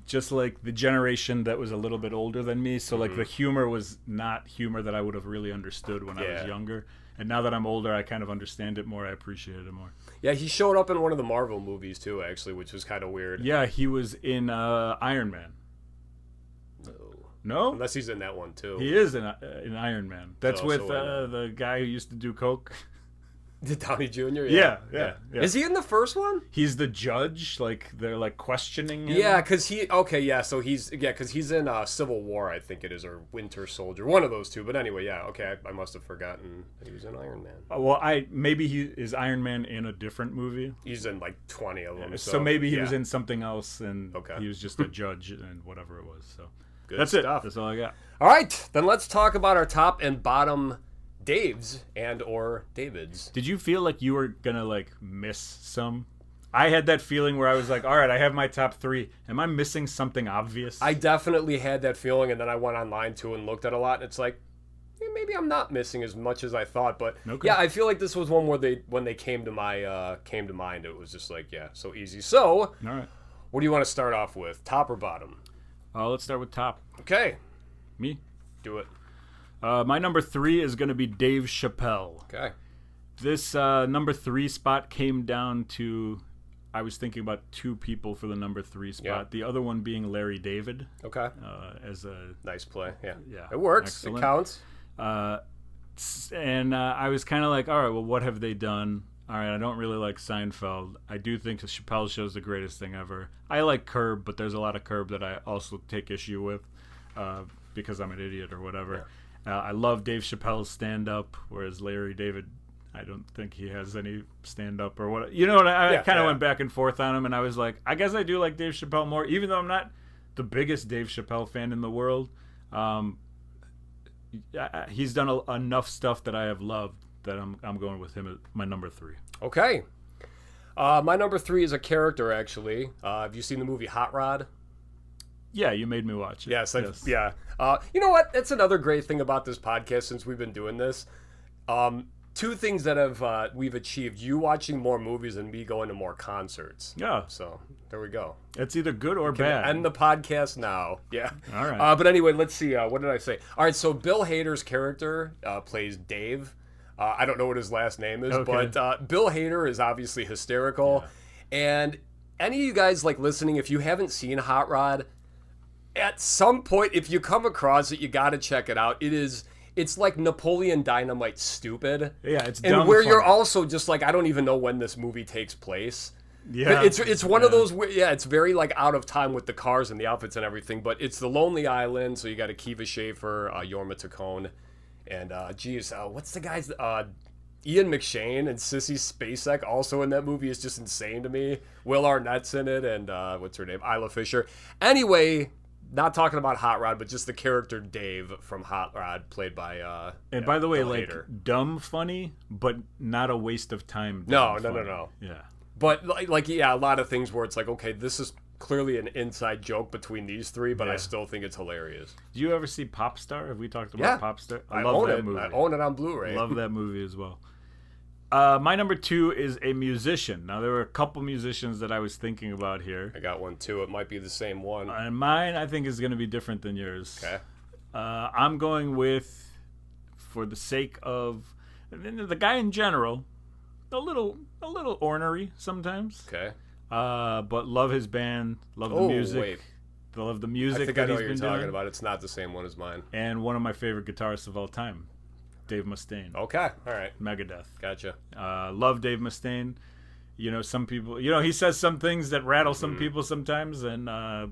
just like the generation that was a little bit older than me, so like the humor was not humor that I would have really understood when I was younger. And now that I'm older, I kind of understand it more. I appreciate it more. Yeah, he showed up in one of the Marvel movies, too, actually, which was kind of weird. Yeah, he was in Iron Man. No? Unless he's in that one, too. He is in Iron Man. That's with the guy who used to do coke. Downey Jr.? Yeah. Is he in the first one? He's the judge. Like, they're, like, questioning him. Yeah, because because he's in Civil War, I think it is, or Winter Soldier. One of those two. But anyway, I must have forgotten that he was in Iron Man. Maybe he is Iron Man in a different movie. He's in, like, 20 of them. So maybe he was in something else, and he was just a judge and whatever it was. So good that's stuff. That's all I got. All right, then let's talk about our top and bottom Daves and or Davids. Did you feel like you were gonna like miss some? I had that feeling where I was like, all right, I have my top 3. Am I missing something obvious? I definitely had that feeling, and then I went online too and looked at a lot, and it's like, maybe I'm not missing as much as I thought. But yeah, I feel like this was one where when they came to mind, it was just like, so easy. So all right, what do you want to start off with, top or bottom? Let's start with top. Okay, me, do it. My number 3 is going to be Dave Chappelle. Okay. This number 3 spot came down to, I was thinking about 2 people for the number 3 spot. Yeah. The other one being Larry David. Okay. As a nice play. Yeah. It works. Excellent. It counts. And I was kind of like, all right, well, what have they done? All right, I don't really like Seinfeld. I do think the Chappelle Show is the greatest thing ever. I like Curb, but there's a lot of Curb that I also take issue with because I'm an idiot or whatever. Yeah. I love Dave Chappelle's stand-up, whereas Larry David, I don't think he has any stand-up or what. You know what? I kind of went back and forth on him, and I was like, I guess I do like Dave Chappelle more, even though I'm not the biggest Dave Chappelle fan in the world. He's done enough stuff that I have loved that I'm going with him as my number 3. Okay. My number 3 is a character, actually. Have you seen the movie Hot Rod? Yeah, you made me watch it. Yes. Yeah. You know what? That's another great thing about this podcast since we've been doing this. 2 things that we've achieved: you watching more movies and me going to more concerts. Yeah. So there we go. It's either good or bad. End the podcast now. Yeah. All right. But anyway, let's see. What did I say? All right. So Bill Hader's character plays Dave. I don't know what his last name is, but Bill Hader is obviously hysterical. Yeah. And any of you guys like listening, if you haven't seen Hot Rod, at some point, if you come across it, you got to check it out. It's like Napoleon Dynamite stupid. Yeah, it's dumb and where funny. You're also just like, I don't even know when this movie takes place. Yeah, but it's one of those. Yeah, it's very like out of time with the cars and the outfits and everything. But it's the Lonely Island, so you got Akiva Schaffer, Jorma Taccone, and what's the guy's Ian McShane and Sissy Spacek also in that movie is just insane to me. Will Arnett's in it, and what's her name? Isla Fisher. Anyway, not talking about Hot Rod, but just the character Dave from Hot Rod, played by and by the way, Bill like Hader. dumb funny, but not a waste of time. No. Yeah. But like yeah, a lot of things where it's like, okay, this is clearly an inside joke between these three, but I still think it's hilarious. Do you ever see Popstar? Have we talked about Popstar? I love own that it. movie. I own it on Blu-ray. Love that movie as well. My number 2 is a musician. Now, there were a couple musicians that I was thinking about here. I got one too. It might be the same one. And mine, I think, is going to be different than yours. Okay. I'm going with, for the sake of the guy in general, a little ornery sometimes. Okay. But love his band, love the music. Wait. Love the music. I think that I know he's what you're been talking doing. about. It's not the same one as mine. And one of my favorite guitarists of all time, Dave Mustaine. Okay. All right. Megadeth. Gotcha. Love Dave Mustaine. You know, some people, he says some things that rattle some people sometimes, and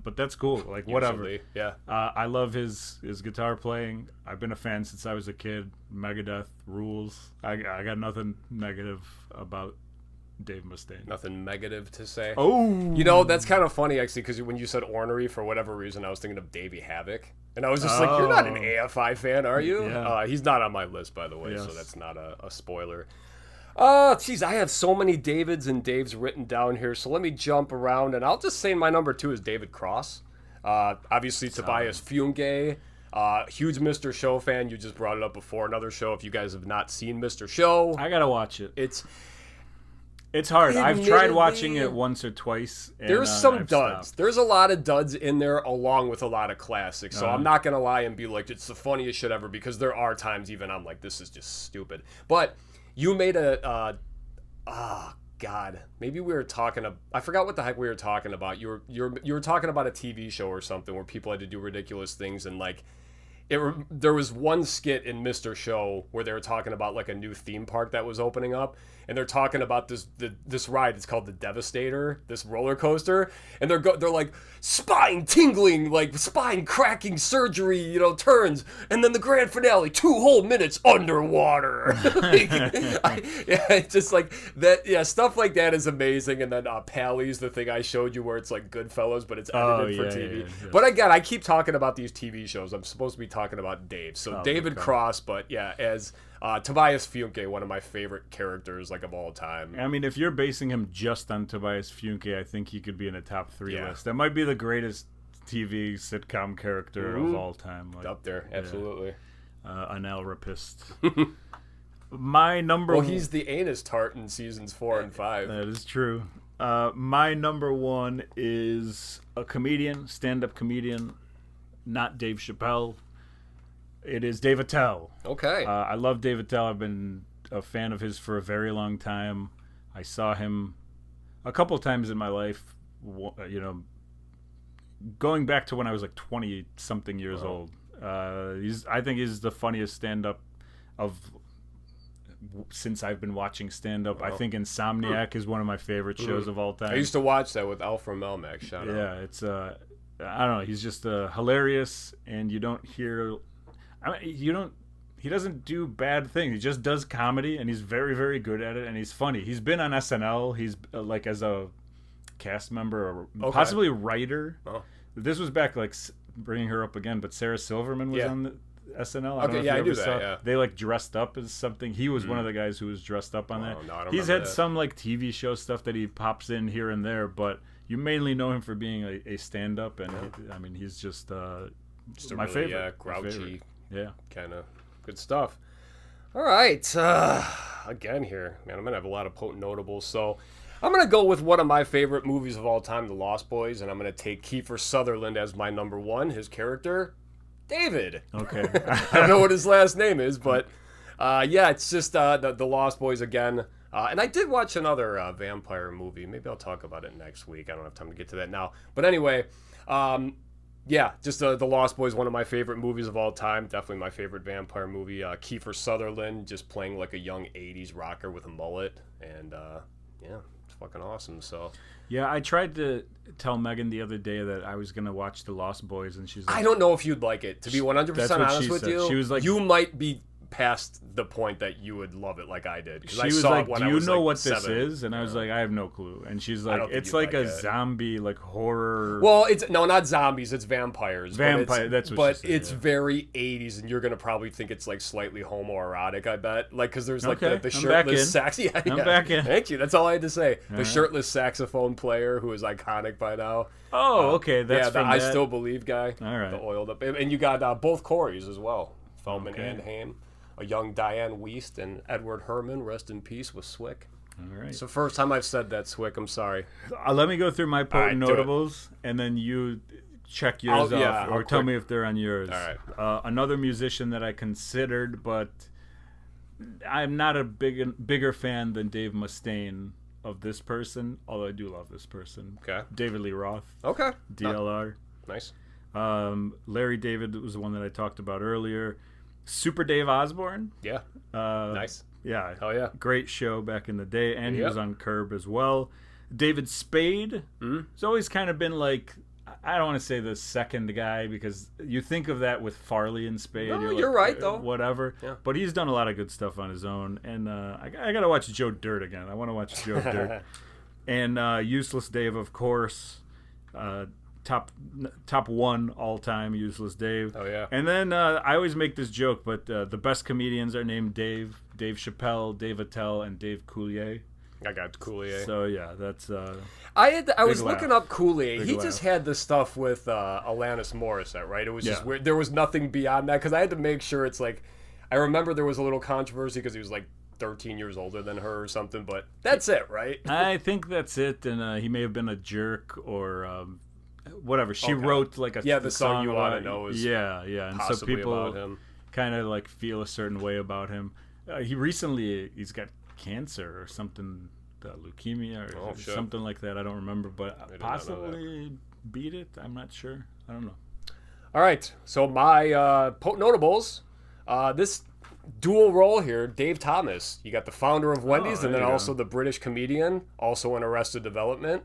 but that's cool. Like, whatever. Usually, yeah. I love his guitar playing. I've been a fan since I was a kid. Megadeth rules. I got nothing negative about Dave Mustaine. Nothing negative to say. Oh, That's kind of funny actually, because when you said ornery, for whatever reason, I was thinking of Davey Havoc, and I was just like, "You're not an AFI fan, are you?" Yeah. He's not on my list, by the way, so Yes. that's not a spoiler. Geez, I have so many Davids and Daves written down here, so let me jump around, and I'll just say my number 2 is David Cross. Obviously, Tobias Funke. Huge Mr. Show fan. You just brought it up before. Another show. If you guys have not seen Mr. Show, I gotta watch it. It's hard. I've tried admittedly, watching it once or twice. And, there's some I've duds. stopped. There's a lot of duds in there, along with a lot of classics. So I'm not gonna lie and be like it's the funniest shit ever, because there are times even I'm like, this is just stupid. But you made God, maybe we were talking. I forgot what the heck we were talking about. You were talking about a TV show or something where people had to do ridiculous things, and like there was one skit in Mr. Show where they were talking about like a new theme park that was opening up, and they're talking about this ride. It's called the Devastator, this roller coaster, and they're like spine tingling, like spine cracking surgery, turns, and then the grand finale, 2 whole minutes underwater. It's just like that. Yeah, stuff like that is amazing. And then Pally's the thing I showed you where it's like Goodfellas, but it's edited for TV. Yeah. But again, I keep talking about these TV shows. I'm supposed to be talking about Dave. So David okay. Cross, but yeah, as Tobias Funke, one of my favorite characters like of all time. I mean, if you're basing him just on Tobias Funke, I think he could be in a top 3 list. That might be the greatest TV sitcom character of all time. Like, Up there, absolutely. An rapist. My number. Well, he's the anus tart in seasons 4 and 5. That is true. My number 1 is a comedian, stand-up comedian, not Dave Chappelle. It is Dave Attell. Okay. I love Dave Attell. I've been a fan of his for a very long time. I saw him a couple times in my life, going back to when I was like 20-something years old. I think he's the funniest stand-up since I've been watching stand-up. I think Insomniac is one of my favorite shows of all time. I used to watch that with Alfred Melmac. Shout out. Yeah, it's I don't know. He's just hilarious, and you don't hear. He doesn't do bad things. He just does comedy, and he's very, very good at it, and he's funny. He's been on SNL. He's like as a cast member or possibly a writer. Oh. This was back like bringing her up again, but Sarah Silverman was on the SNL. I don't know if you ever saw. Yeah. They like dressed up as something. He was one of the guys who was dressed up on that. No, I don't He's had that. some like TV show stuff that he pops in here and there, but you mainly know him for being a stand-up, and he's just my favorite. Yeah, grouchy. Yeah, kind of good stuff. All right, again here, man, I'm gonna have a lot of potent notables. So I'm gonna go with one of my favorite movies of all time, The Lost Boys, and I'm gonna take Kiefer Sutherland as my number 1. His character, David. Okay. I don't know what his last name is, but it's just the Lost Boys again. And I did watch another vampire movie. Maybe I'll talk about it next week. I don't have time to get to that now. But anyway, just The Lost Boys, one of my favorite movies of all time. Definitely my favorite vampire movie. Kiefer Sutherland just playing like a young 80s rocker with a mullet. And it's fucking awesome. So yeah, I tried to tell Megan the other day that I was going to watch The Lost Boys, and she's like... I don't know if you'd like it. To be 100% honest with you, she was like, you might be past the point that you would love it like I did. She I was saw like, it when "Do I you was know like what 7. this is?" And I was like, "I have no clue." And she's like, don't think "It's you'd like a like it. zombie, like horror." Well, it's not zombies, it's vampires. Vampire, that's what she said, it's yeah. very 80s, and you're gonna probably think it's like slightly homoerotic. I bet, like, because there's like Okay, the I'm back in. shirtless sax. Yeah, I'm back in. Thank you. That's all I had to say. The right. shirtless saxophone player who is iconic by now. Oh, okay, that's the from I that. Still Believe guy. All right. The oiled up, and you got both Coreys as well, Feldman Okay. and Haim. A young Diane Wiest and Edward Herman, rest in peace, with Swick. All right. It's the first time I've said that, Swick. I'm sorry. Let me go through my potent All right, do it. notables, and then you check yours off, I'll or tell quick- me if they're on yours. All right. Another musician that I considered, but I'm not a bigger fan than Dave Mustaine of this person, although I do love this person. Okay. David Lee Roth, Okay. DLR. Nice. Larry David was the one that I talked about earlier. Super Dave Osborne. Yeah. Uh, Nice. Yeah. Oh yeah. Great show back in the day, and he Yep. was on Curb as well. David Spade. It's always kind of been like, I don't want to say the second guy, because you think of that with Farley and Spade. No, like, you're right, though. Whatever. Yeah. But he's done a lot of good stuff on his own, and I got to watch Joe Dirt again. I want to watch Joe Dirt. And Useless Dave, of course. Top one all time, Useless Dave. Oh yeah. And then I always make this joke, but the best comedians are named Dave Chappelle, Dave Attell, and Dave Coulier. I got Coulier. So yeah, that's I was laugh. looking up Coulier. Big He laugh. just had the stuff with Alanis Morissette, right? It was just Yeah. weird. There was nothing beyond that, because I had to make sure it's like, I remember there was a little controversy because he was like 13 years older than her or something, but that's it, right? I think that's it. And he may have been a jerk or whatever. She wrote like the song You about Oughta Know is yeah, and so possibly people about him. kind of like feel a certain way about him. He's got cancer or something, leukemia or shit. something like that. I don't remember, but did not know that. possibly beat it. I'm not sure. I don't know. All right, so my notables, this dual role here, Dave Thomas. You got the founder of Wendy's, and there then you also go. the British comedian, also in Arrested Development.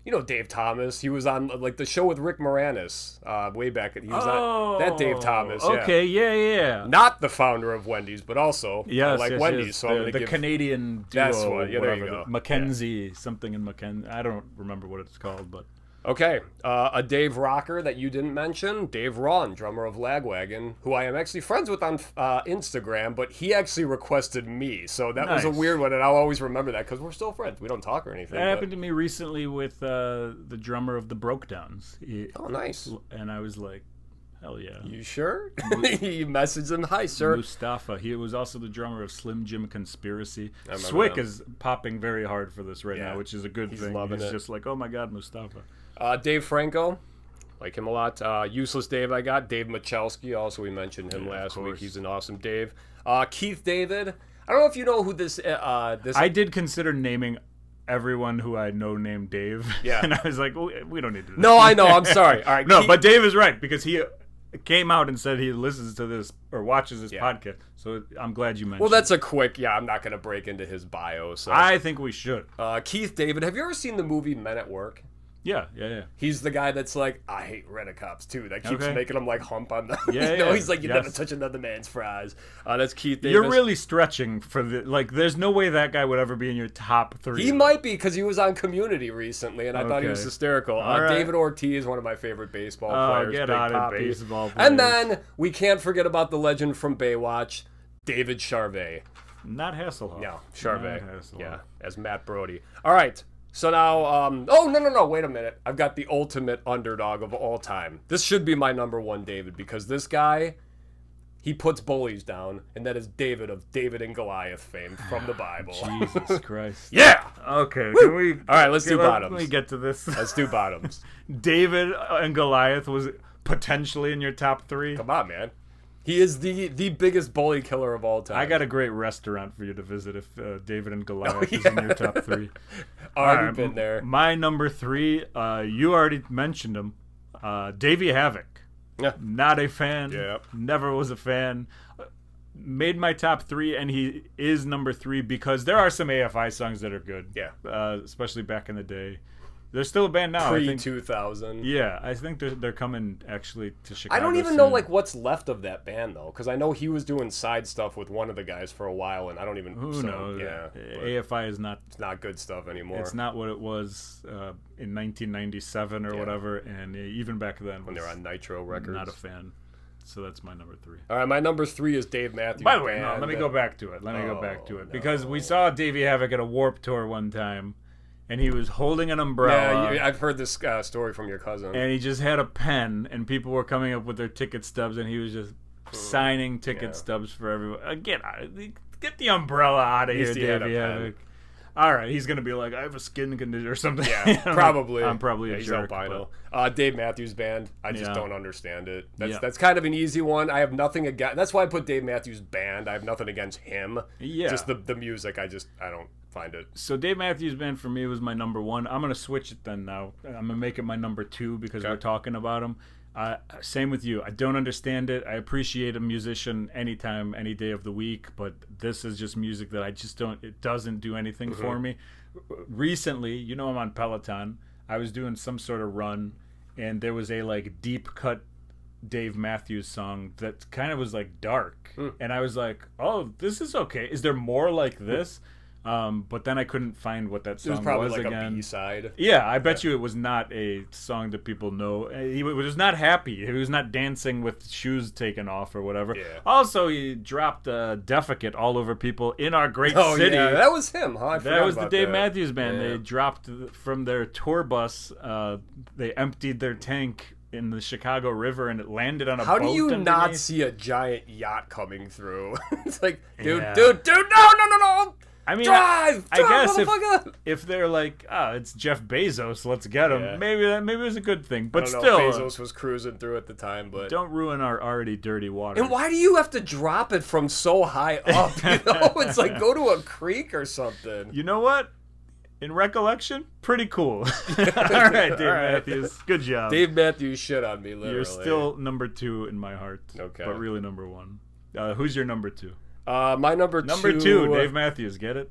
You know Dave Thomas. He was on like the show with Rick Moranis way back. He was on that Dave Thomas. Yeah. Okay, yeah. Not the founder of Wendy's, but also Yes, I like yes, Wendy's. yes. So I'm gonna the give Canadian duo. That's what- yeah, there you whatever, go. Mackenzie, something in Mackenzie. I don't remember what it's called, but Okay, a Dave Rocker that you didn't mention, Dave Ron, drummer of Lagwagon, who I am actually friends with on Instagram, but he actually requested me, so that was a Nice. weird one, and I'll always remember that because we're still friends. We don't talk or anything. that happened to me recently with the drummer of the Brokedowns. Oh, nice. And I was like, hell yeah. You sure? You messaged him, hi, sir. Mustafa. He was also the drummer of Slim Jim Conspiracy. remember Swick that. is popping very hard for this right Yeah. now, which is a good He's thing. loving He's it. just like, oh my God, Mustafa. Dave Franco, like him a lot. Useless Dave I got. Dave Michalski, also we mentioned him last week. course. He's an awesome Dave. Keith David. I don't know if you know who this. I did consider naming everyone who I know named Dave. Yeah. And I was like, we don't need to do that. No, I know. I'm sorry. All right. No, Keith- but Dave is right, because he came out and said he listens to this or watches this Yeah. podcast. So I'm glad you mentioned Well, that's a quick. Yeah, I'm not going to break into his bio. So, I think we should. Keith David. Have you ever seen the movie Men at Work? Yeah. He's the guy that's like, I hate rent-a-cops too. That keeps Okay. making him like hump on the. Yeah, you know, yeah. he's like, you Yes. never touch another man's fries. That's Keith Davis. You're really stretching for the there's no way that guy would ever be in your top 3. He might be, because he was on Community recently, and I thought he was Okay. hysterical. All right. David Ortiz, one of my favorite baseball players. get Big out of Papi. baseball And players. then we can't forget about the legend from Baywatch, David Charvet. Not Hasselhoff. No, Charvet. Not Hasselhoff. Yeah, as Matt Brody. All right. So now, oh, no, wait a minute. I've got the ultimate underdog of all time. This should be my number one, David, because this guy, he puts bullies down, and that is David of David and Goliath fame from the Bible. Jesus Christ. Yeah! Okay. Can we? All right, let's do bottoms. Let me get to this. Let's do bottoms. David and Goliath was potentially in your top 3. Come on, man. He is the biggest bully killer of all time. I got a great restaurant for you to visit if David and Goliath is yeah. in your top 3. already All right, been there. My number 3, you already mentioned him, Davey Havoc. Yeah. Not a fan. Yep. Never was a fan. Made my top 3, and he is number 3 because there are some AFI songs that are good. Yeah. Especially back in the day. They're still a band now. I think. Pre-2000. Yeah, I think they're coming actually to Chicago. I don't even soon. know like what's left of that band though, because I know he was doing side stuff with one of the guys for a while, and I don't even. Who knows? Yeah, AFI is not. It's not good stuff anymore. It's not what it was in 1997 or whatever, and even back then when they were on Nitro Records. Not a fan. So that's my number 3. All right, my number 3 is Dave Matthews. By the way, let me go back to it. Because we saw Davey Havoc at a Warped Tour one time, and he was holding an umbrella. Yeah, I've heard this story from your cousin. And he just had a pen, and people were coming up with their ticket stubs, and he was just signing ticket stubs for everyone. Get the umbrella out of here, Davey Havoc. All right, he's gonna be like, I have a skin condition or something. Yeah, probably. I'm probably a he's jerk. albino. Dave Matthews Band. I just don't understand it. That's kind of an easy one. I have nothing against. That's why I put Dave Matthews Band. I have nothing against him. Yeah. Just the music. I don't find it. So Dave Matthews Band for me was my number 1. I'm gonna switch it then now. I'm gonna make it my number 2 because we're talking about him. Same with you. I don't understand it. I appreciate a musician anytime, any day of the week, but this is just music that I just don't. It doesn't do anything for me. Recently, I'm on Peloton. I was doing some sort of run, and there was a like deep cut Dave Matthews song that kind of was like dark, and I was like, "Oh, this is okay. Is there more like this?" But then I couldn't find what that song was probably like again. A B-side. Yeah, I bet you it was not a song that people know. He was not happy. He was not dancing with shoes taken off or whatever. Yeah. Also, he dropped a defecate all over people in our great city. Yeah, that was him, huh? That was the Dave Matthews Band. Yeah. They dropped from their tour bus. They emptied their tank in the Chicago River, and it landed on a boat. How do you underneath. not see a giant yacht coming through? It's like, dude, no. I mean, drive, I guess if they're like, it's Jeff Bezos, let's get him. Yeah. Maybe it was a good thing, but still, Bezos was cruising through at the time. But don't ruin our already dirty water. And why do you have to drop it from so high up? It's like go to a creek or something. You know what? In recollection, pretty cool. All right, Dave Matthews, good job. Dave Matthews shit on me. Literally, you're still number 2 in my heart. Okay, but really number 1. Who's your number 2? My number 2. Number 2, Dave Matthews. Get it?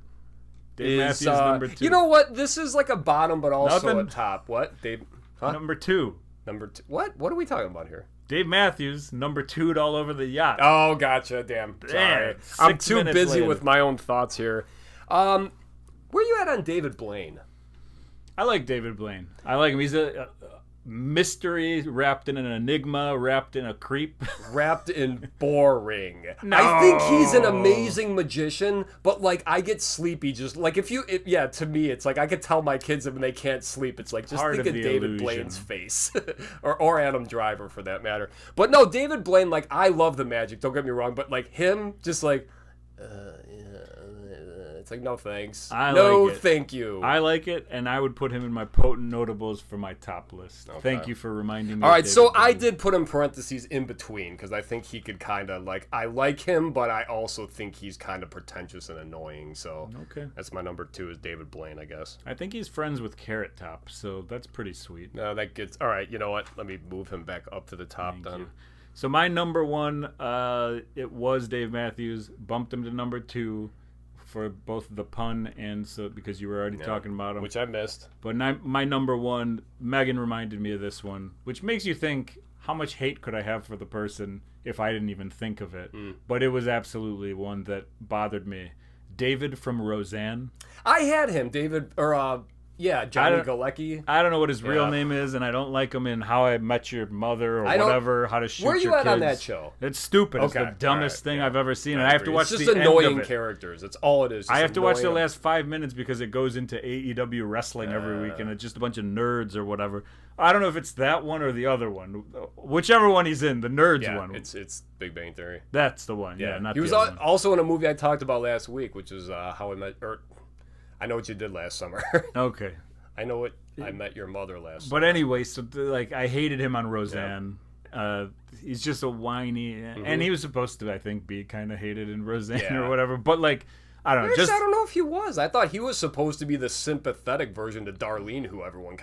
Dave Matthews, number 2. You know what? This is like a bottom, but also Nothing. a top. What? Dave? Huh? Number 2. Number 2. What? What are we talking about here? Dave Matthews, number 2 all over the yacht. Oh, gotcha. Damn. Sorry. I'm too busy with my own thoughts here. Where you at on David Blaine? I like David Blaine. I like him. He's a mystery wrapped in an enigma, wrapped in a creep. Wrapped in boring. No. I think he's an amazing magician, but like I get sleepy just like to me it's like I could tell my kids when they can't sleep, it's like just think of David illusion. Blaine's face. or Adam Driver for that matter. But no, David Blaine, like I love the magic, don't get me wrong, but like him just like it's like, no thanks. Thank you. I like it, and I would put him in my potent notables for my top list. Okay. Thank you for reminding me. All right, so I did put in parentheses in between because I think he could kind of like, I like him, but I also think he's kind of pretentious and annoying. So that's my number 2 is David Blaine, I guess. I think he's friends with Carrot Top, so that's pretty sweet. No, that gets, all right, you know what? Let me move him back up to the top then. So my number 1, it was Dave Matthews. Bumped him to number 2. For both the pun and so because you were already talking about him, which I missed. But my number 1, Megan reminded me of this one, which makes you think how much hate could I have for the person if I didn't even think of it. But it was absolutely one that bothered me. David from Roseanne. I had him, David, or Johnny Galecki. I don't know what his real name is, and I don't like him in How I Met Your Mother or whatever. How to Shoot Your Kids. Where are you at on that show? It's stupid. It's the dumbest thing I've ever seen, and I have to watch the end of it. It's just annoying characters. That's all it is. I have to watch the last 5 minutes because it goes into AEW wrestling every week, and it's just a bunch of nerds or whatever. I don't know if it's that one or the other one. Whichever one he's in, the nerds one. It's Big Bang Theory. That's the one. Yeah, not he was also in a movie I talked about last week, which is How I Met. Or I Know What You Did Last Summer. Okay. I know what I Met Your Mother last But anyway, so like I hated him on Roseanne. He's just a whiny, and he was supposed to, I think, be kind of hated in Roseanne or whatever. But like, I don't know. I don't know if he was. I thought he was supposed to be the sympathetic version to Darlene, who everyone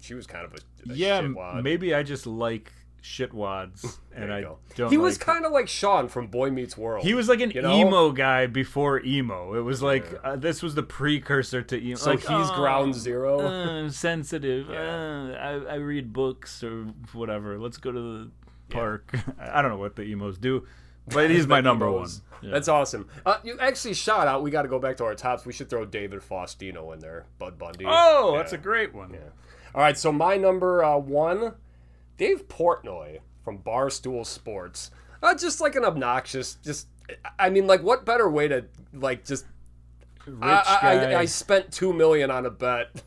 she was kind of a shitwad. Maybe I just like shitwads, and I go. don't. He was like kind of like Sean from Boy Meets World. He was like an you know? emo guy before emo. It was like this was the precursor to emo. So like, he's ground zero. Sensitive. I read books or whatever. Let's go to the park. I don't know what the emos do, but he's my number one. Yeah. That's awesome. You actually shout out. We got to go back to our tops. We should throw David Faustino in there. Bud Bundy. Oh, that's a great one. Yeah. All right. So my number one, Dave Portnoy from Barstool Sports. Just like an obnoxious. I mean, like, what better way to like just. Rich guy. I spent $2 million on a bet.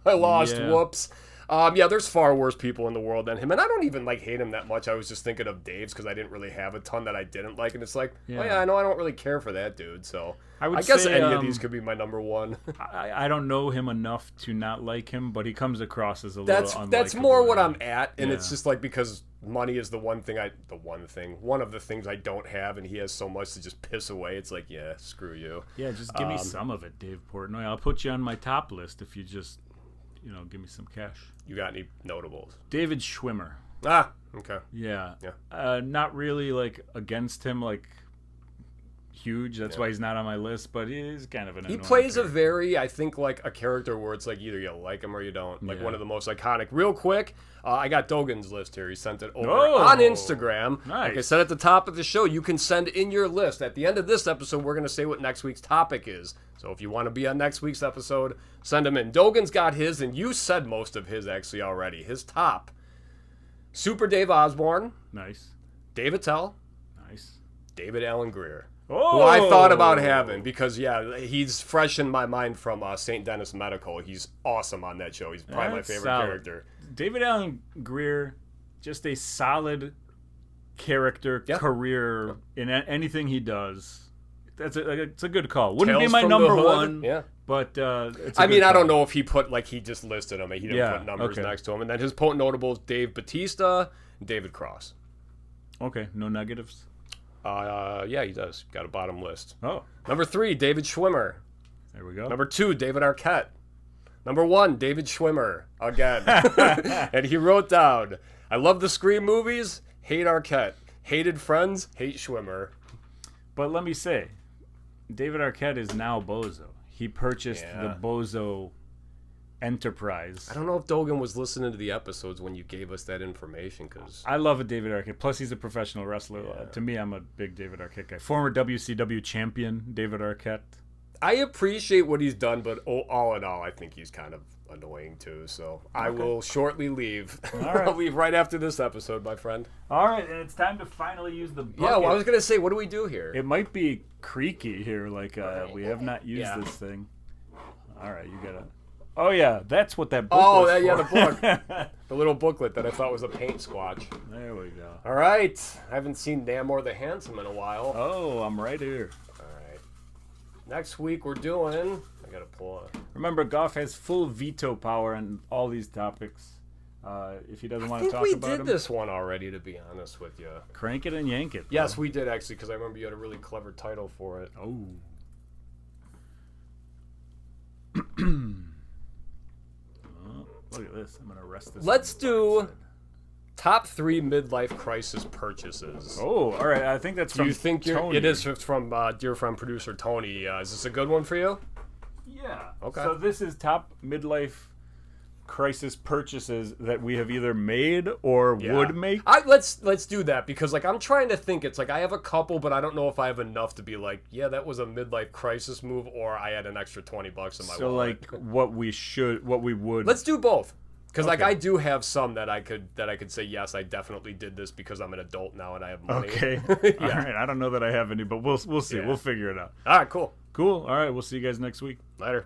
I lost. Yeah. Whoops. There's far worse people in the world than him, and I don't even like hate him that much. I was just thinking of Dave's because I didn't really have a ton that I didn't like, and it's like, I know I don't really care for that dude. So I guess say, any of these could be my number one. I don't know him enough to not like him, but he comes across as a little unlikable. That's more what I'm at, and it's just like because money is one of the things I don't have, and he has so much to just piss away. It's like, yeah, screw you. Yeah, just give me some of it, Dave Portnoy. I'll put you on my top list if you just, give me some cash. You got any notables? David Schwimmer. Okay. Yeah. Not really like against him, like huge. That's why he's not on my list, but he's kind of an. He plays a very, I think, like a character where it's like either you like him or you don't. Like one of the most iconic. Real quick, I got Dogan's list here. He sent it over on Instagram. Nice. Like I said at the top of the show, you can send in your list. At the end of this episode, we're going to say what next week's topic is. So if you want to be on next week's episode, send them in. Dogan's got his, and you said most of his actually already. His top: Super Dave Osborne. Nice. Dave Attell. Nice. David Allen Greer. Oh! Who I thought about having because, he's fresh in my mind from St. Dennis Medical. He's awesome on that show. He's probably my favorite character. David Allen Greer, just a solid character, career in anything he does. It's a good call. Wouldn't Tales be my from number the Hood. one, Yeah. But it's I mean, I don't know if he put, like, he just listed them. He didn't put numbers okay. next to him. And then his notables, Dave Bautista and David Cross. Okay, no negatives? Yeah, he does. Got a bottom list. Oh. Number 3, David Schwimmer. There we go. Number 2, David Arquette. Number 1, David Schwimmer. Again. And he wrote down, I love the Scream movies, hate Arquette. Hated Friends, hate Schwimmer. But let me say, David Arquette is now Bozo. He purchased the Bozo enterprise. I don't know if Dogan was listening to the episodes when you gave us that information, because I love a David Arquette. Plus, he's a professional wrestler. To me, I'm a big David Arquette guy. Former WCW champion David Arquette. I appreciate what he's done, but all in all, I think he's kind of annoying too. So I will shortly leave. All right. I'll leave right after this episode, my friend. All right, and it's time to finally use the bucket. Yeah, well, I was gonna say, what do we do here? It might be creaky here, like we have not used this thing. All right, you gotta. Oh yeah, that's what that book was for. The book, the little booklet that I thought was a paint squatch. There we go. All right, I haven't seen Namor the Handsome in a while. Oh, I'm right here. All right, next week we're doing. I gotta pull it. Remember, Goff has full veto power on all these topics. If he doesn't want to talk about them. we did this one already, to be honest with you. Crank it and yank it. Yes, we did actually, because I remember you had a really clever title for it. Oh. Look at this. I'm going to rest this. Let's do top 3 midlife crisis purchases. Oh, all right. I think that's from Do you think Tony. it is from dear friend producer Tony? Is this a good one for you? Yeah. Okay. So this is top midlife crisis purchases that we have either made or would make. Let's do that, because like I'm trying to think. It's like I have a couple, but I don't know if I have enough to be like, yeah, that was a midlife crisis move, or I had an extra $20 in my wallet. So like what we would. Let's do both. Because like Okay. I do have some that I could say, yes, I definitely did this because I'm an adult now and I have money. Okay. Yeah. All right. I don't know that I have any, but we'll see. Yeah. We'll figure it out. All right, cool. Cool. All right. We'll see you guys next week. Later.